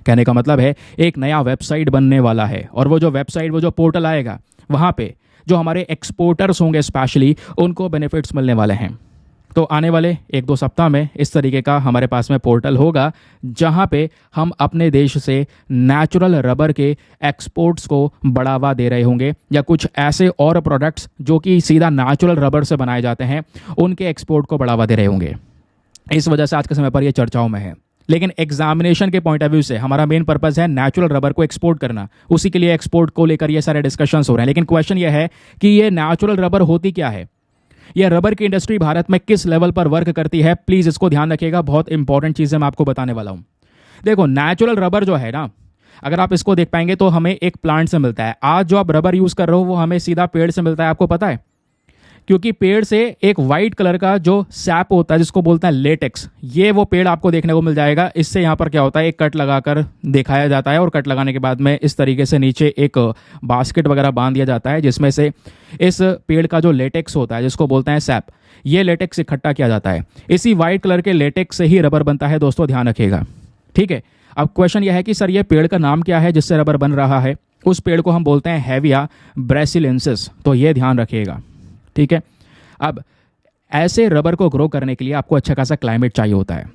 कहने का मतलब है एक नया वेबसाइट बनने वाला है, और वो जो वेबसाइट, वो जो पोर्टल आएगा, वहाँ पे जो हमारे एक्सपोर्टर्स होंगे स्पेशली उनको बेनिफिट्स मिलने वाले हैं। तो आने वाले 1-2 सप्ताह में इस तरीके का हमारे पास में पोर्टल होगा जहाँ पे हम अपने देश से नेचुरल रबर के एक्सपोर्ट्स को बढ़ावा दे रहे होंगे, या कुछ ऐसे और प्रोडक्ट्स जो कि सीधा नेचुरल रबर से बनाए जाते हैं उनके एक्सपोर्ट को बढ़ावा दे रहे होंगे। इस वजह से आज के समय पर ये चर्चाओं में है। लेकिन एग्जामिनेशन के पॉइंट ऑफ व्यू से हमारा मेन पर्पस है नेचुरल रबर को एक्सपोर्ट करना। उसी के लिए एक्सपोर्ट को लेकर ये सारे डिस्कशंस हो रहे हैं। लेकिन क्वेश्चन ये है कि ये नेचुरल रबर होती क्या है? यह रबर की इंडस्ट्री भारत में किस लेवल पर वर्क करती है? प्लीज इसको ध्यान रखिएगा, बहुत इंपॉर्टेंट चीजें मैं आपको बताने वाला हूं। देखो नेचुरल रबर जो है ना, अगर आप इसको देख पाएंगे तो हमें एक प्लांट से मिलता है। आज जो आप रबर यूज कर रहे हो वो हमें सीधा पेड़ से मिलता है, आपको पता है, क्योंकि पेड़ से एक वाइट कलर का जो सैप होता है जिसको बोलते हैं लेटेक्स, ये वो पेड़ आपको देखने को मिल जाएगा। इससे यहाँ पर क्या होता है, एक कट लगाकर दिखाया जाता है, और कट लगाने के बाद में इस तरीके से नीचे एक बास्केट वगैरह बांध दिया जाता है जिसमें से इस पेड़ का जो लेटेक्स होता है जिसको बोलते हैं सैप, ये लेटेक्स इकट्ठा किया जाता है। इसी वाइट कलर के लेटेक्स से ही रबर बनता है दोस्तों, ध्यान रखिएगा, ठीक है। अब क्वेश्चन यह है कि सर ये पेड़ का नाम क्या है जिससे रबर बन रहा है? उस पेड़ को हम बोलते हैं हेविया ब्रासिलियंसिस, तो ये ध्यान रखिएगा, ठीक है। अब ऐसे रबर को ग्रो करने के लिए आपको अच्छा खासा क्लाइमेट चाहिए होता है,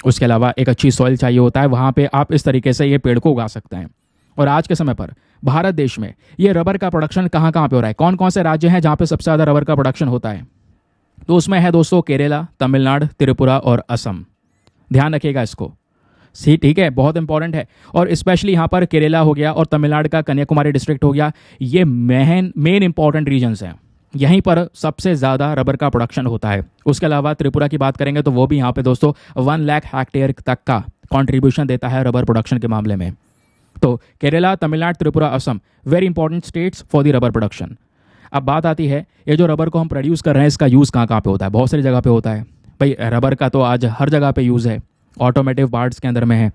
उसके अलावा एक अच्छी सॉइल चाहिए होता है, वहाँ पे आप इस तरीके से ये पेड़ को उगा सकते हैं। और आज के समय पर भारत देश में ये रबर का प्रोडक्शन कहाँ कहाँ पे हो रहा है? कौन कौन से राज्य हैं जहाँ पे सबसे ज़्यादा रबर का प्रोडक्शन होता है? तो उसमें है दोस्तों केरला, तमिलनाडु, त्रिपुरा और असम। ध्यान रखिएगा इसको, सी, ठीक है, बहुत इंपॉर्टेंट है। और स्पेशली यहाँ पर केरला हो गया और तमिलनाडु का कन्याकुमारी डिस्ट्रिक्ट हो गया, ये मेन इंपॉर्टेंट रीजन्स हैं। यहीं पर सबसे ज़्यादा रबर का प्रोडक्शन होता है। उसके अलावा त्रिपुरा की बात करेंगे तो वो भी यहाँ पे दोस्तों 1 लाख हेक्टेयर तक का कंट्रीब्यूशन देता है रबर प्रोडक्शन के मामले में। तो Kerala, Tamil Nadu, Tripura, Assam, very important states for the rubber production. अब बात आती है ये जो रबर को हम प्रोड्यूस कर रहे हैं इसका यूज़ कहाँ कहाँ पे होता है? बहुत सारी जगह पे होता है भाई। रबर का तो आज हर जगह पे यूज़ है, ऑटोमेटिव पार्ट्स के अंदर में है,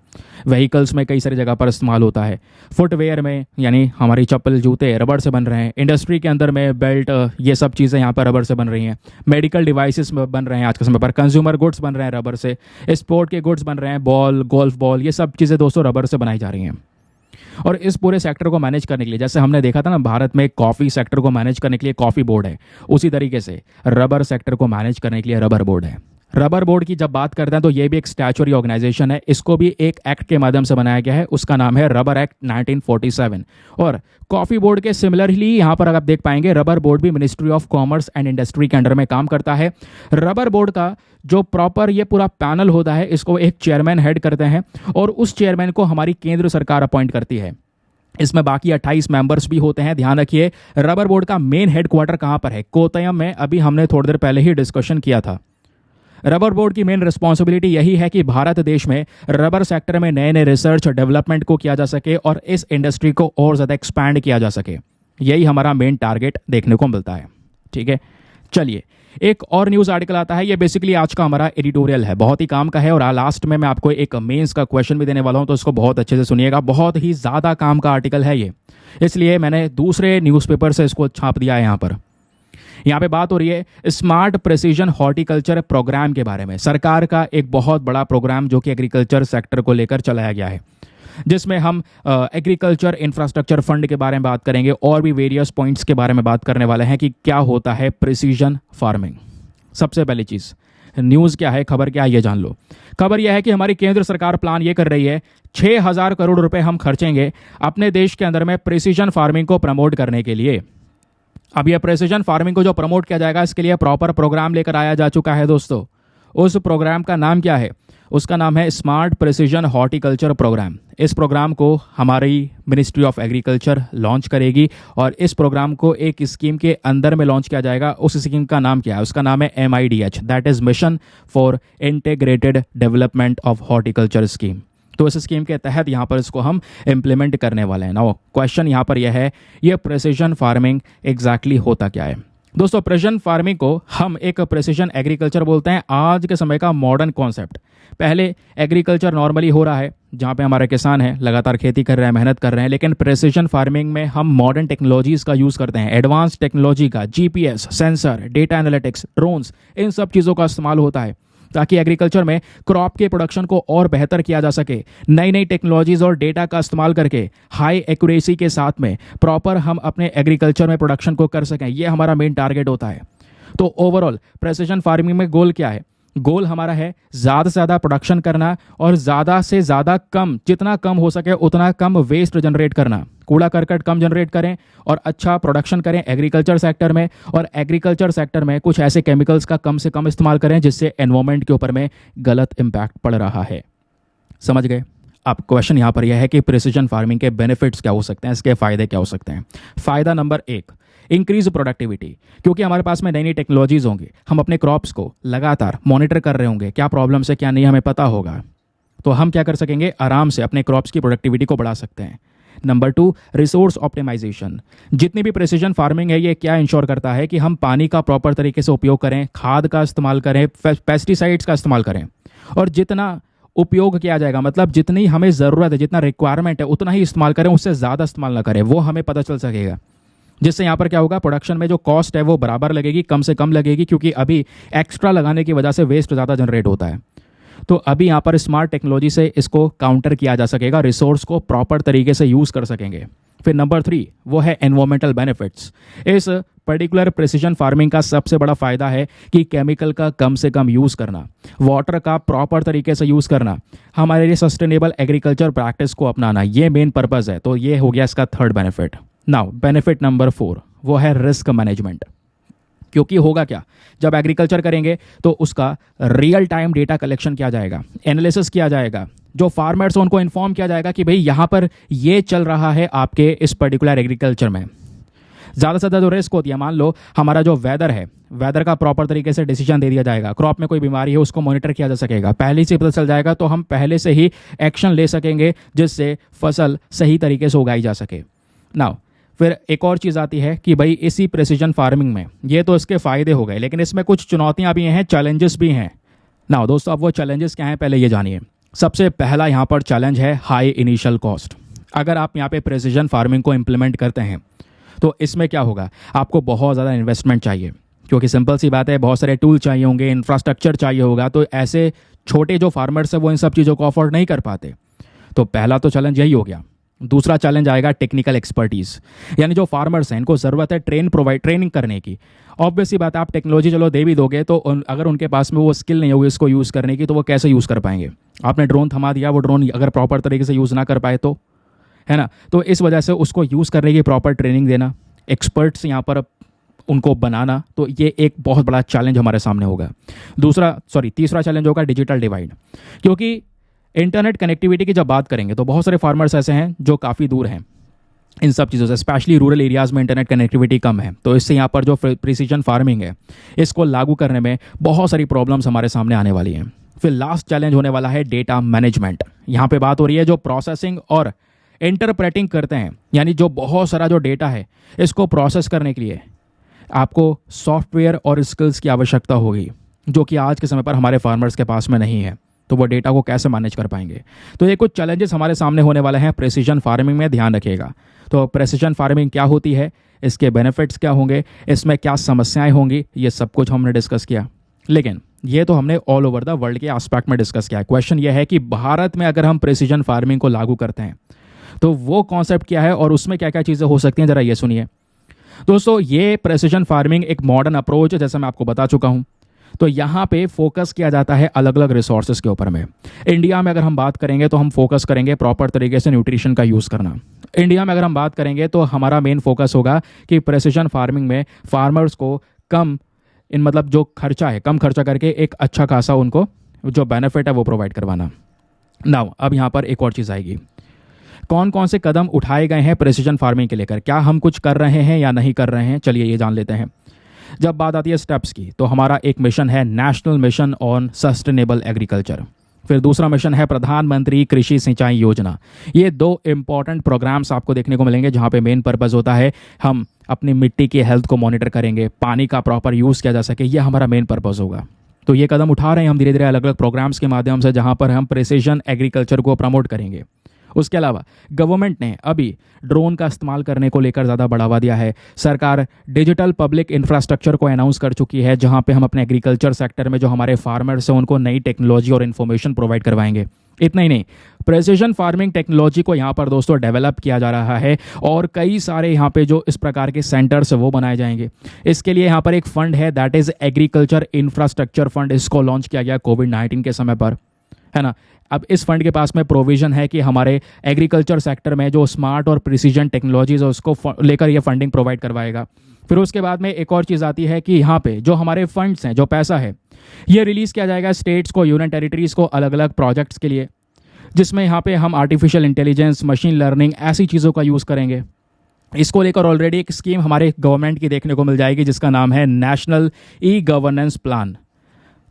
व्हीकल्स में कई सारी जगह पर इस्तेमाल होता है, फुटवेयर में यानी हमारी चप्पल जूते रबर से बन रहे हैं, इंडस्ट्री के अंदर में बेल्ट, ये सब चीज़ें यहाँ पर रबर से बन रही हैं, मेडिकल डिवाइसेस बन रहे हैं आज के समय पर, कंज्यूमर गुड्स बन रहे हैं रबर से, स्पोर्ट के गुड्स बन रहे हैं, बॉल, गोल्फ बॉल, ये सब चीज़ें दोस्तों रबर से बनाई जा रही हैं। और इस पूरे सेक्टर को मैनेज करने के लिए, जैसे हमने देखा था ना भारत में कॉफ़ी सेक्टर को मैनेज करने के लिए कॉफ़ी बोर्ड है, उसी तरीके से रबर सेक्टर को मैनेज करने के लिए रबर बोर्ड है। रबर बोर्ड की जब बात करते हैं तो ये भी एक स्टैचुरी ऑर्गेनाइजेशन है, इसको भी एक एक्ट के माध्यम से बनाया गया है, उसका नाम है रबर एक्ट 1947। और कॉफ़ी बोर्ड के सिमिलरली यहाँ पर अगर आप देख पाएंगे रबर बोर्ड भी ministry of commerce and industry के अंडर में काम करता है। रबर बोर्ड का जो प्रॉपर ये पूरा पैनल होता है इसको एक चेयरमैन हेड करते हैं, और उस चेयरमैन को हमारी केंद्र सरकार अपॉइंट करती है। इसमें बाकी 28 मेंबर्स भी होते हैं। ध्यान रखिए रबर बोर्ड का मेन हेडक्वार्टर कहाँ पर है? कोतयम में। अभी हमने थोड़ी देर पहले ही डिस्कशन किया था। रबर बोर्ड की मेन रिस्पॉन्सिबिलिटी यही है कि भारत देश में रबर सेक्टर में नए नए रिसर्च डेवलपमेंट को किया जा सके और इस इंडस्ट्री को और ज़्यादा एक्सपैंड किया जा सके। यही हमारा मेन टारगेट देखने को मिलता है, ठीक है। चलिए एक और न्यूज़ आर्टिकल आता है, ये बेसिकली आज का हमारा एडिटोरियल है, बहुत ही काम का है। और लास्ट में मैं आपको एक मेंस का क्वेश्चन भी देने वाला हूँ, तो इसको बहुत अच्छे से सुनिएगा। बहुत ही ज़्यादा काम का आर्टिकल है ये, इसलिए मैंने दूसरे न्यूज़पेपर से इसको छाप दिया है यहाँ पर। यहाँ पे बात हो रही है स्मार्ट प्रिसीजन हॉर्टिकल्चर प्रोग्राम के बारे में। सरकार का एक बहुत बड़ा प्रोग्राम जो कि एग्रीकल्चर सेक्टर को लेकर चलाया गया है, जिसमें हम एग्रीकल्चर इंफ्रास्ट्रक्चर फंड के बारे में बात करेंगे और भी वेरियस पॉइंट्स के बारे में बात करने वाले हैं कि क्या होता है प्रिसीजन फार्मिंग। सबसे पहली चीज़, न्यूज़ क्या है, खबर क्या है, ये जान लो। खबर यह है कि हमारी केंद्र सरकार प्लान ये कर रही है 6,000 करोड़ रुपए हम खर्चेंगे अपने देश के अंदर में प्रिसीजन फार्मिंग को प्रमोट करने के लिए। अब यह प्रिसीजन फार्मिंग को जो प्रमोट किया जाएगा, इसके लिए प्रॉपर प्रोग्राम लेकर आया जा चुका है दोस्तों। उस प्रोग्राम का नाम क्या है? उसका नाम है स्मार्ट प्रिसीजन हॉर्टिकल्चर प्रोग्राम। इस प्रोग्राम को हमारी मिनिस्ट्री ऑफ एग्रीकल्चर लॉन्च करेगी और इस प्रोग्राम को एक स्कीम के अंदर में लॉन्च किया जाएगा। उस स्कीम का नाम क्या है? उसका नाम है MIDH, that is mission for integrated development of horticulture scheme. तो इस स्कीम के तहत यहाँ पर इसको हम इम्प्लीमेंट करने वाले हैं। नाउ क्वेश्चन यहाँ पर यह है, ये प्रिसीजन फार्मिंग एग्जैक्टली होता क्या है? दोस्तों, प्रिसीजन फार्मिंग को हम एक प्रिसीजन एग्रीकल्चर बोलते हैं, आज के समय का मॉडर्न कॉन्सेप्ट। पहले एग्रीकल्चर नॉर्मली हो रहा है जहाँ पे हमारे किसान हैं, लगातार खेती कर रहे हैं, मेहनत कर रहे हैं, लेकिन प्रिसीजन फार्मिंग में हम मॉडर्न टेक्नोलॉजीज़ का यूज़ करते हैं। एडवांस टेक्नोलॉजी का, GPS, sensor, data analytics, drones, इन सब चीज़ों का इस्तेमाल होता है ताकि एग्रीकल्चर में क्रॉप के प्रोडक्शन को और बेहतर किया जा सके। नई नई टेक्नोलॉजीज़ और डेटा का इस्तेमाल करके हाई एक्यूरेसी के साथ में प्रॉपर हम अपने एग्रीकल्चर में प्रोडक्शन को कर सकें, ये हमारा मेन टारगेट होता है। तो ओवरऑल प्रिसीजन फार्मिंग में गोल क्या है? गोल हमारा है ज़्यादा से ज़्यादा प्रोडक्शन करना और ज़्यादा से ज़्यादा कम, जितना कम हो सके उतना कम वेस्ट जनरेट करना। कूड़ा करकट कम जनरेट करें और अच्छा प्रोडक्शन करें एग्रीकल्चर सेक्टर में, और एग्रीकल्चर सेक्टर में कुछ ऐसे केमिकल्स का कम से कम इस्तेमाल करें जिससे एनवायरनमेंट के ऊपर में गलत इम्पैक्ट पड़ रहा है। समझ गए? अब क्वेश्चन यहाँ पर यह है कि प्रिसीजन फार्मिंग के बेनिफिट्स क्या हो सकते हैं, इसके फ़ायदे क्या हो सकते हैं। फ़ायदा नंबर 1, इंक्रीज प्रोडक्टिविटी। क्योंकि हमारे पास में नई नई टेक्नोलॉजीज़ होंगी, हम अपने क्रॉप्स को लगातार मॉनिटर कर रहे होंगे, क्या प्रॉब्लम्स है क्या नहीं हमें पता होगा, तो हम क्या कर सकेंगे, आराम से अपने क्रॉप्स की प्रोडक्टिविटी को बढ़ा सकते हैं। Number 2, resource optimization. जितनी भी प्रिसीजन फार्मिंग है, ये क्या इंश्योर करता है कि हम पानी का प्रॉपर तरीके से उपयोग करें, खाद का इस्तेमाल करें, पेस्टिसाइड्स का इस्तेमाल करें, और जितना उपयोग किया जाएगा, मतलब जितनी हमें ज़रूरत है, जितना रिक्वायरमेंट है उतना ही इस्तेमाल करें, उससे ज़्यादा इस्तेमाल ना करें, वो हमें पता चल सकेगा। जिससे यहाँ पर क्या होगा, प्रोडक्शन में जो कॉस्ट है वो बराबर लगेगी, कम से कम लगेगी, क्योंकि अभी एक्स्ट्रा लगाने की वजह से वेस्ट ज़्यादा जनरेट होता है। तो अभी यहाँ पर स्मार्ट टेक्नोलॉजी से इसको काउंटर किया जा सकेगा, रिसोर्स को प्रॉपर तरीके से यूज़ कर सकेंगे। फिर नंबर 3 वो है एनवायरमेंटल बेनिफिट्स। इस पर्टिकुलर प्रिसीजन फार्मिंग का सबसे बड़ा फ़ायदा है कि केमिकल का कम से कम यूज़ करना, वाटर का प्रॉपर तरीके से यूज़ करना, हमारे लिए सस्टेनेबल एग्रीकल्चर प्रैक्टिस को अपनाना, ये मेन पर्पज़ है। तो ये हो गया इसका third benefit. Now benefit number 4 वो है रिस्क मैनेजमेंट। क्योंकि होगा क्या, जब एग्रीकल्चर करेंगे तो उसका रियल टाइम डेटा कलेक्शन किया जाएगा, एनालिसिस किया जाएगा, जो फार्मर्स उनको इन्फॉर्म किया जाएगा कि भाई यहाँ पर ये चल रहा है आपके इस पर्टिकुलर एग्रीकल्चर में। ज़्यादा से ज़्यादा जो रिस्क होती है, मान लो हमारा जो वेदर है, वेदर का प्रॉपर तरीके से डिसीजन दे दिया जाएगा, क्रॉप में कोई बीमारी है उसको मॉनिटर किया जा सकेगा, पहले से पता चल जाएगा, तो हम पहले से ही एक्शन ले सकेंगे जिससे फसल सही तरीके से उगाई जा सके। नाउ फिर एक और चीज़ आती है कि भाई इसी प्रिसीजन फार्मिंग में, ये तो इसके फ़ायदे हो गए, लेकिन इसमें कुछ चुनौतियाँ भी हैं, चैलेंजेस भी हैं। नाउ दोस्तों, अब वो चैलेंजेस क्या हैं पहले ये जानिए। सबसे पहला यहाँ पर चैलेंज है हाई इनिशियल कॉस्ट। अगर आप यहाँ पे प्रिसीजन फार्मिंग को इम्प्लीमेंट करते हैं तो इसमें क्या होगा, आपको बहुत ज़्यादा इन्वेस्टमेंट चाहिए, क्योंकि सिंपल सी बात है, बहुत सारे टूल चाहिए होंगे, इंफ्रास्ट्रक्चर चाहिए होगा, तो ऐसे छोटे जो फार्मर्स हैं वो इन सब चीज़ों को अफोर्ड नहीं कर पाते। तो पहला तो चैलेंज यही हो गया। दूसरा चैलेंज आएगा टेक्निकल एक्सपर्टीज़, यानी जो फार्मर्स हैं इनको ज़रूरत है ट्रेनिंग करने की। ऑब्वियस सी बात है, आप टेक्नोलॉजी चलो दे भी दोगे तो अगर उनके पास में वो स्किल नहीं होगी इसको यूज़ करने की, तो वो कैसे यूज़ कर पाएंगे। आपने ड्रोन थमा दिया, वो ड्रोन अगर प्रॉपर तरीके से यूज़ ना कर पाए तो, है ना, तो इस वजह से उसको यूज़ करने की प्रॉपर ट्रेनिंग देना, एक्सपर्ट्स यहाँ पर उनको बनाना, तो ये एक बहुत बड़ा चैलेंज हमारे सामने होगा। तीसरा चैलेंज होगा डिजिटल डिवाइड। क्योंकि इंटरनेट कनेक्टिविटी की जब बात करेंगे तो बहुत सारे फार्मर्स ऐसे हैं जो काफ़ी दूर हैं इन सब चीज़ों से, स्पेशली रूरल एरियाज़ में इंटरनेट कनेक्टिविटी कम है। तो इससे यहाँ पर जो प्रिसीजन फार्मिंग है इसको लागू करने में बहुत सारी प्रॉब्लम्स हमारे सामने आने वाली हैं। फिर लास्ट चैलेंज होने वाला है डेटा मैनेजमेंट। यहाँ पे बात हो रही है जो प्रोसेसिंग और इंटरप्रेटिंग करते हैं, यानी जो बहुत सारा जो डेटा है इसको प्रोसेस करने के लिए आपको सॉफ्टवेयर और स्किल्स की आवश्यकता होगी, जो कि आज के समय पर हमारे फार्मर्स के पास में नहीं है। तो वो डेटा को कैसे मैनेज कर पाएंगे। तो ये कुछ चैलेंजेस हमारे सामने होने वाले हैं प्रिसीजन फार्मिंग में, ध्यान रखिएगा। तो प्रेसिजन फार्मिंग क्या होती है, इसके बेनिफिट्स क्या होंगे, इसमें क्या समस्याएं होंगी, ये सब कुछ हमने डिस्कस किया। लेकिन ये तो हमने ऑल ओवर द वर्ल्ड के एस्पेक्ट में डिस्कस किया है। क्वेश्चन ये है कि भारत में अगर हम प्रेसिजन फार्मिंग को लागू करते हैं तो वो कॉन्सेप्ट क्या है और उसमें क्या क्या चीज़ें हो सकती हैं, ज़रा ये सुनिए। दोस्तों, ये प्रेसिजन फार्मिंग एक मॉडर्न अप्रोच है, जैसा मैं आपको बता चुका हूँ। तो यहाँ पे फोकस किया जाता है अलग अलग रिसोर्सेज के ऊपर में। इंडिया में अगर हम बात करेंगे तो हम फोकस करेंगे प्रॉपर तरीके से न्यूट्रिशन का यूज़ करना। इंडिया में अगर हम बात करेंगे तो हमारा मेन फोकस होगा कि प्रेसिजन फार्मिंग में फार्मर्स को कम मतलब जो खर्चा है कम खर्चा करके एक अच्छा खासा उनको जो बेनिफिट है वो प्रोवाइड करवाना। नाउ अब यहाँ पर एक और चीज़ आएगी, कौन कौन से कदम उठाए गए हैं प्रेसिजन फार्मिंग के लेकर, क्या हम कुछ कर रहे हैं या नहीं कर रहे हैं, चलिए ये जान लेते हैं। जब बात आती है स्टेप्स की तो हमारा एक मिशन है national mission on sustainable agriculture, फिर दूसरा मिशन है प्रधानमंत्री कृषि सिंचाई योजना। ये दो इंपॉर्टेंट प्रोग्राम्स आपको देखने को मिलेंगे जहाँ पे मेन पर्पस होता है हम अपनी मिट्टी की हेल्थ को मॉनिटर करेंगे, पानी का प्रॉपर यूज़ किया जा सके, ये हमारा मेन पर्पस होगा। तो ये कदम उठा रहे हैं हम धीरे धीरे अलग अलग प्रोग्राम्स के माध्यम से जहाँ पर हम प्रेसिजन एग्रीकल्चर को प्रमोट करेंगे। उसके अलावा गवर्नमेंट ने अभी ड्रोन का इस्तेमाल करने को लेकर ज़्यादा बढ़ावा दिया है। सरकार डिजिटल पब्लिक इंफ्रास्ट्रक्चर को अनाउंस कर चुकी है जहां पे हम अपने एग्रीकल्चर सेक्टर में जो हमारे फार्मर्स हैं उनको नई टेक्नोलॉजी और इन्फॉर्मेशन प्रोवाइड करवाएंगे। इतना ही नहीं, प्रेसिजन फार्मिंग टेक्नोलॉजी को यहाँ पर दोस्तों डेवलप किया जा रहा है और कई सारे यहाँ पे जो इस प्रकार के सेंटर्स वो बनाए जाएंगे। इसके लिए यहाँ पर एक फंड है, that is agriculture infrastructure fund. इसको लॉन्च किया गया कोविड-19 के समय पर, है ना। अब इस फंड के पास में प्रोविजन है कि हमारे एग्रीकल्चर सेक्टर में जो स्मार्ट और प्रिसीजन टेक्नोलॉजीज है उसको लेकर ये फंडिंग प्रोवाइड करवाएगा। फिर उसके बाद में एक और चीज़ आती है कि यहाँ पे जो हमारे फंड्स हैं, जो पैसा है, ये रिलीज़ किया जाएगा स्टेट्स को, यूनियन टेरिटरीज़ को अलग अलग प्रोजेक्ट्स के लिए, जिसमें यहाँ पे हम आर्टिफिशियल इंटेलिजेंस, मशीन लर्निंग ऐसी चीज़ों का यूज़ करेंगे। इसको लेकर ऑलरेडी एक स्कीम हमारे गवर्नमेंट की देखने को मिल जाएगी जिसका नाम है नेशनल ई गवर्नेंस प्लान।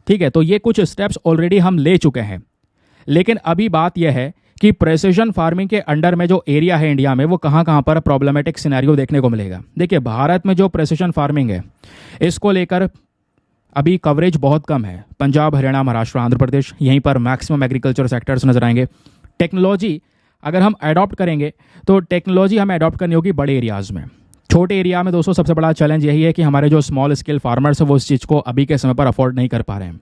ठीक है, तो ये कुछ स्टेप्स ऑलरेडी हम ले चुके हैं। लेकिन अभी बात यह है कि प्रेसिजन फार्मिंग के अंडर में जो एरिया है इंडिया में वो कहाँ कहाँ पर प्रॉब्लमेटिक सिनेरियो देखने को मिलेगा। देखिए, भारत में जो प्रेसिजन फार्मिंग है इसको लेकर अभी कवरेज बहुत कम है। पंजाब, हरियाणा, महाराष्ट्र, आंध्र प्रदेश, यहीं पर मैक्सिमम एग्रीकल्चर सेक्टर्स नजर आएंगे। टेक्नोलॉजी अगर हम अडॉप्ट करेंगे तो टेक्नोलॉजी हमें अडॉप्ट करनी होगी बड़े एरियाज़ में। छोटे एरिया में दोस्तों सबसे बड़ा चैलेंज यही है कि हमारे जो स्मॉल स्केल फार्मर्स हैं वो इस चीज़ को अभी के समय पर अफोर्ड नहीं कर पा रहे हैं।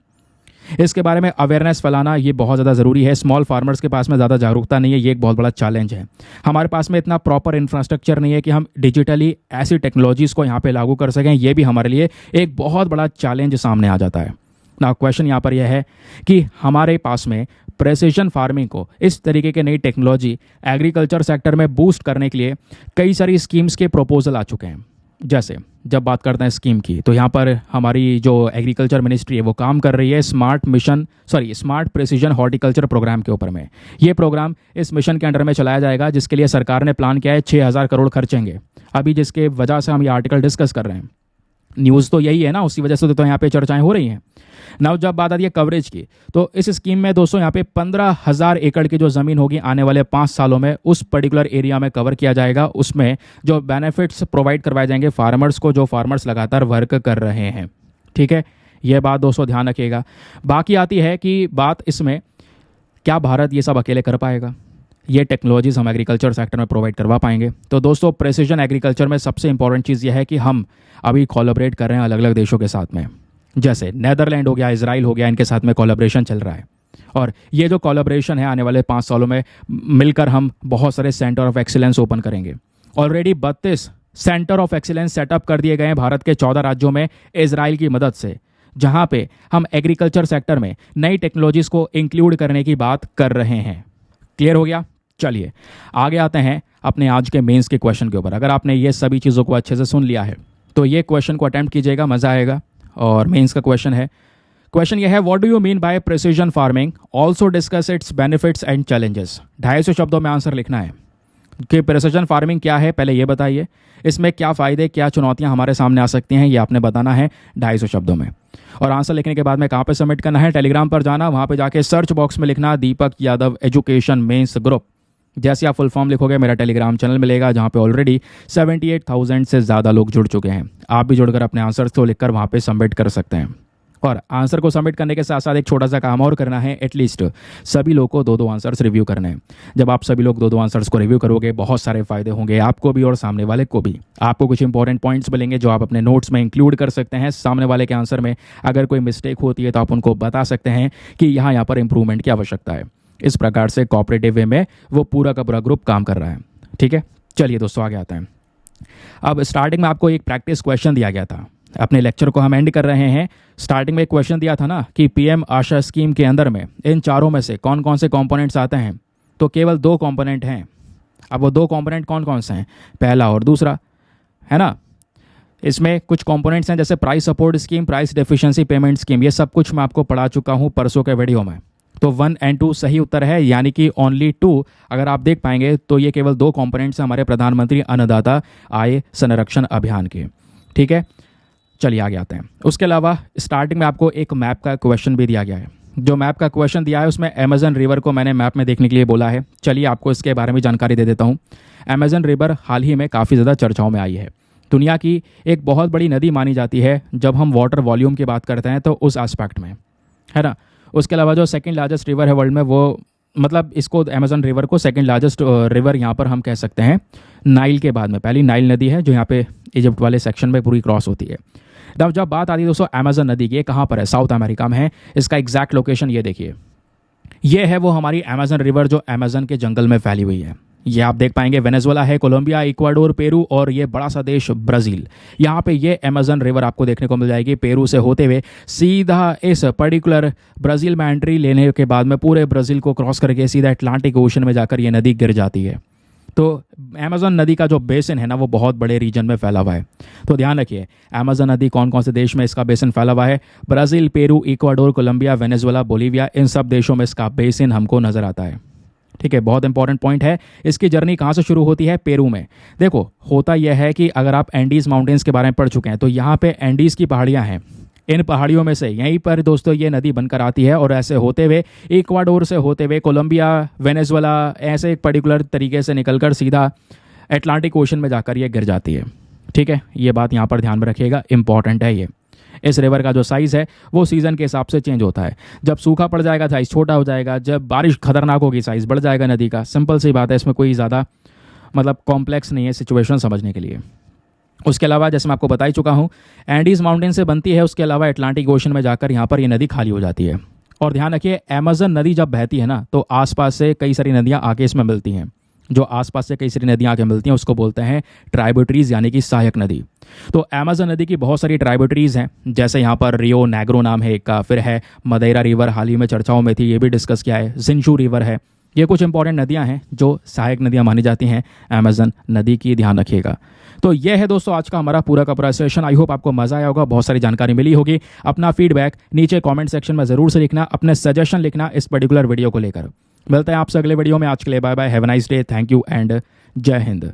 इसके बारे में अवेयरनेस फैलाना ये बहुत ज़्यादा ज़रूरी है। स्मॉल फार्मर्स के पास में ज़्यादा जागरूकता नहीं है, ये एक बहुत बड़ा चैलेंज है। हमारे पास में इतना प्रॉपर इंफ्रास्ट्रक्चर नहीं है कि हम डिजिटली ऐसी टेक्नोलॉजीज़ को यहाँ पे लागू कर सकें। ये भी हमारे लिए एक बहुत बड़ा चैलेंज सामने आ जाता है ना। क्वेश्चन यहाँ पर यह है कि हमारे पास में प्रेसिजन फार्मिंग को इस तरीके की नई टेक्नोलॉजी एग्रीकल्चर सेक्टर में बूस्ट करने के लिए कई सारी स्कीम्स के प्रपोजल आ चुके हैं। जैसे जब बात करते हैं स्कीम की तो यहाँ पर हमारी जो एग्रीकल्चर मिनिस्ट्री है वो काम कर रही है स्मार्ट प्रेसिजन हॉर्टिकल्चर प्रोग्राम के ऊपर में। ये प्रोग्राम इस मिशन के अंडर में चलाया जाएगा जिसके लिए सरकार ने प्लान किया है 6,000 करोड़ खर्चेंगे अभी, जिसके वजह से हम ये आर्टिकल डिस्कस कर रहे हैं। न्यूज़ तो यही है ना, उसी वजह से तो यहाँ पे चर्चाएं हो रही हैं ना। जब बात आती है कवरेज की तो इस स्कीम में दोस्तों यहाँ पे 15,000 एकड़ की जो ज़मीन होगी आने वाले 5 सालों में उस पर्टिकुलर एरिया में कवर किया जाएगा। उसमें जो बेनिफिट्स प्रोवाइड करवाए जाएंगे फार्मर्स को, जो फार्मर्स लगातार वर्क कर रहे हैं। ठीक है, यह बात दोस्तों ध्यान रखिएगा। बाकी आती है कि बात इसमें क्या भारत ये सब अकेले कर पाएगा, ये टेक्नोलॉजीज़ हम एग्रीकल्चर सेक्टर में प्रोवाइड करवा पाएंगे। तो दोस्तों, प्रेसिजन एग्रीकल्चर में सबसे इंपॉर्टेंट चीज़ यह है कि हम अभी कोलैबोरेट कर रहे हैं अलग अलग देशों के साथ में, जैसे नेदरलैंड हो गया, इजराइल हो गया, इनके साथ में कोलैबोरेशन चल रहा है। और ये जो कोलैबोरेशन है आने वाले 5 सालों में मिलकर हम बहुत सारे सेंटर ऑफ एक्सीलेंस ओपन करेंगे। Already 32 centre of excellence setup कर दिए गए हैं भारत के 14 राज्यों में इजराइल की मदद से, जहाँ पे हम एग्रीकल्चर सेक्टर में नई टेक्नोलॉजीज़ को इंक्लूड करने की बात कर रहे हैं। क्लियर हो गया? चलिए आगे आते हैं अपने आज के मेंस के क्वेश्चन के ऊपर। अगर आपने ये सभी चीज़ों को अच्छे से सुन लिया है तो ये क्वेश्चन को अटेम्प्ट कीजिएगा, मज़ा आएगा। और मेंस का क्वेश्चन यह है, what do you mean by precision farming, also discuss it's benefits and challenges. 250 शब्दों में आंसर लिखना है कि प्रिसीजन फार्मिंग क्या है, पहले ये बताइए, इसमें क्या फ़ायदे क्या चुनौतियां हमारे सामने आ सकती हैं, ये आपने बताना है 250 शब्दों में। और आंसर लिखने के बाद में कहाँ पे सबमिट करना है, टेलीग्राम पर जाना, वहाँ पे जाके सर्च बॉक्स में लिखना दीपक यादव एजुकेशन मेंस ग्रुप। जैसे आप फुल फॉर्म लिखोगे मेरा टेलीग्राम चैनल मिलेगा जहाँ पे ऑलरेडी 78,000 से ज़्यादा लोग जुड़ चुके हैं। आप भी जुड़कर अपने आंसर्स को लिखकर वहाँ पे सबमिट कर सकते हैं। और आंसर को सबमिट करने के साथ साथ एक छोटा सा काम और करना है, एटलीस्ट सभी लोग को दो दो आंसर्स रिव्यू करने हैं। जब आप सभी लोग दो दो आंसर्स को रिव्यू करोगे बहुत सारे फायदे होंगे आपको भी और सामने वाले को भी। आपको कुछ इंपॉर्टेंट पॉइंट्स मिलेंगे जो आप अपने नोट्स में इंक्लूड कर सकते हैं। सामने वाले के आंसर में अगर कोई मिस्टेक होती है तो आप उनको बता सकते हैं कि यहाँ पर इंप्रूवमेंट की आवश्यकता है। इस प्रकार से कोऑपरेटिव वे में वो पूरा का पूरा ग्रुप काम कर रहा है। ठीक है, चलिए दोस्तों आगे आते हैं। अब स्टार्टिंग में आपको एक प्रैक्टिस क्वेश्चन दिया गया था। अपने लेक्चर को हम एंड कर रहे हैं। स्टार्टिंग में एक क्वेश्चन दिया था ना कि पीएम आशा स्कीम के अंदर में इन चारों में से कौन कौन से कंपोनेंट्स आते हैं, तो केवल दो कंपोनेंट हैं। अब वो दो कंपोनेंट कौन कौन से हैं, पहला और दूसरा, है ना। इसमें कुछ कंपोनेंट्स हैं जैसे price support scheme, price deficiency payment scheme, ये सब कुछ मैं आपको पढ़ा चुका हूँ परसों के वीडियो में। तो 1 और 2 सही उत्तर है, यानी कि ओनली 2 अगर आप देख पाएंगे तो ये केवल दो कंपोनेंट्स हैं हमारे प्रधानमंत्री अन्नदाता आय संरक्षण अभियान के। ठीक है, चलिए आगे आते हैं। उसके अलावा स्टार्टिंग में आपको एक मैप का क्वेश्चन भी दिया गया है। जो मैप का क्वेश्चन दिया है उसमें अमेजन रिवर को मैंने मैप में देखने के लिए बोला है। चलिए आपको इसके बारे में जानकारी दे देता हूँ। अमेजन रिवर हाल ही में काफ़ी ज़्यादा चर्चाओं में आई है। दुनिया की एक बहुत बड़ी नदी मानी जाती है जब हम वाटर वॉल्यूम की बात करते हैं तो उस एस्पेक्ट में, है ना। उसके अलावा जो सेकंड लार्जेस्ट रिवर है वर्ल्ड में, वो मतलब इसको अमेजन रिवर को सेकंड लार्जेस्ट रिवर यहाँ पर हम कह सकते हैं नाइल के बाद में। पहली नाइल नदी है जो यहाँ पे इजिप्ट वाले सेक्शन में पूरी क्रॉस होती है। तब जब बात आती है दोस्तों अमेजन नदी की, ये कहाँ पर है, साउथ अमेरिका में है। इसका एग्जैक्ट लोकेशन ये देखिए, ये है वो हमारी अमेजन रिवर जो अमेजन के जंगल में फैली हुई है। ये आप देख पाएंगे वेनेजुएला है, कोलंबिया, इक्वाडोर, पेरू और ये बड़ा सा देश ब्राज़ील। यहाँ पे ये अमेजन रिवर आपको देखने को मिल जाएगी। पेरू से होते हुए सीधा इस पर्टिकुलर ब्राज़ील में एंट्री लेने के बाद में पूरे ब्राज़ील को क्रॉस करके सीधा अटलांटिक ओशन में जाकर ये नदी गिर जाती है। तो अमेजन नदी का जो बेसिन है ना वो बहुत बड़े रीजन में फैला हुआ है। तो ध्यान रखिए अमेजन नदी कौन कौन से देश में इसका बेसिन फैला हुआ है, Brazil, Peru, Ecuador, Colombia, Venezuela, Bolivia, इन सब देशों में इसका बेसिन हमको नजर आता है। ठीक है, बहुत इंपॉर्टेंट पॉइंट है। इसकी जर्नी कहाँ से शुरू होती है, पेरू में। देखो होता यह है कि अगर आप एंडीज़ माउंटेन्स के बारे में पढ़ चुके हैं तो यहाँ पे एंडीज़ की पहाड़ियाँ हैं। इन पहाड़ियों में से यहीं पर दोस्तों ये नदी बनकर आती है और ऐसे होते हुए इक्वाडोर से होते हुए कोलंबिया, वेनेजुएला, ऐसे एक पर्टिकुलर तरीके से निकलकर सीधा अटलांटिक ओशन में जाकर ये गिर जाती है। ठीक है, ये बात यहाँ पर ध्यान में रखिएगा, इंपॉर्टेंट है ये। इस रिवर का जो साइज़ है वो सीज़न के हिसाब से चेंज होता है। जब सूखा पड़ जाएगा साइज़ छोटा हो जाएगा, जब बारिश खतरनाक होगी साइज़ बढ़ जाएगा नदी का। सिंपल सी बात है, इसमें कोई ज़्यादा मतलब कॉम्प्लेक्स नहीं है सिचुएशन समझने के लिए। उसके अलावा जैसे मैं आपको बता ही चुका हूँ एंडीज़ माउंटेन से बनती है, उसके अलावा अटलांटिक ओशन में जाकर यहाँ पर ये नदी खाली हो जाती है। और ध्यान रखिए अमेजन नदी जब बहती है ना तो आसपास से कई सारी नदियाँ आके इसमें मिलती हैं। जो आसपास से कई सारी नदियाँ आके मिलती हैं उसको बोलते हैं ट्राइब्यूटरीज यानी कि सहायक नदी। तो अमेजन नदी की बहुत सारी ट्राइब्यूटरीज हैं, जैसे यहाँ पर रियो नेग्रो नाम है एक का, फिर है मदेरा रिवर हाल ही में चर्चाओं में थी, ये भी डिस्कस किया है, जिंशू रिवर है। ये कुछ इंपॉर्टेंट नदियाँ हैं जो सहायक नदियाँ मानी जाती हैं अमेजन नदी की, ध्यान रखिएगा। तो यह है दोस्तों आज का हमारा पूरा का पूरा सेशन। आई होप आपको मजा आया होगा, बहुत सारी जानकारी मिली होगी। अपना फीडबैक नीचे कमेंट सेक्शन में ज़रूर से लिखना, अपने सजेशन लिखना इस पर्टिकुलर वीडियो को लेकर। मिलते हैं आपसे अगले वीडियो में। आज के लिए bye bye, have a nice day, thank you and जय हिंद।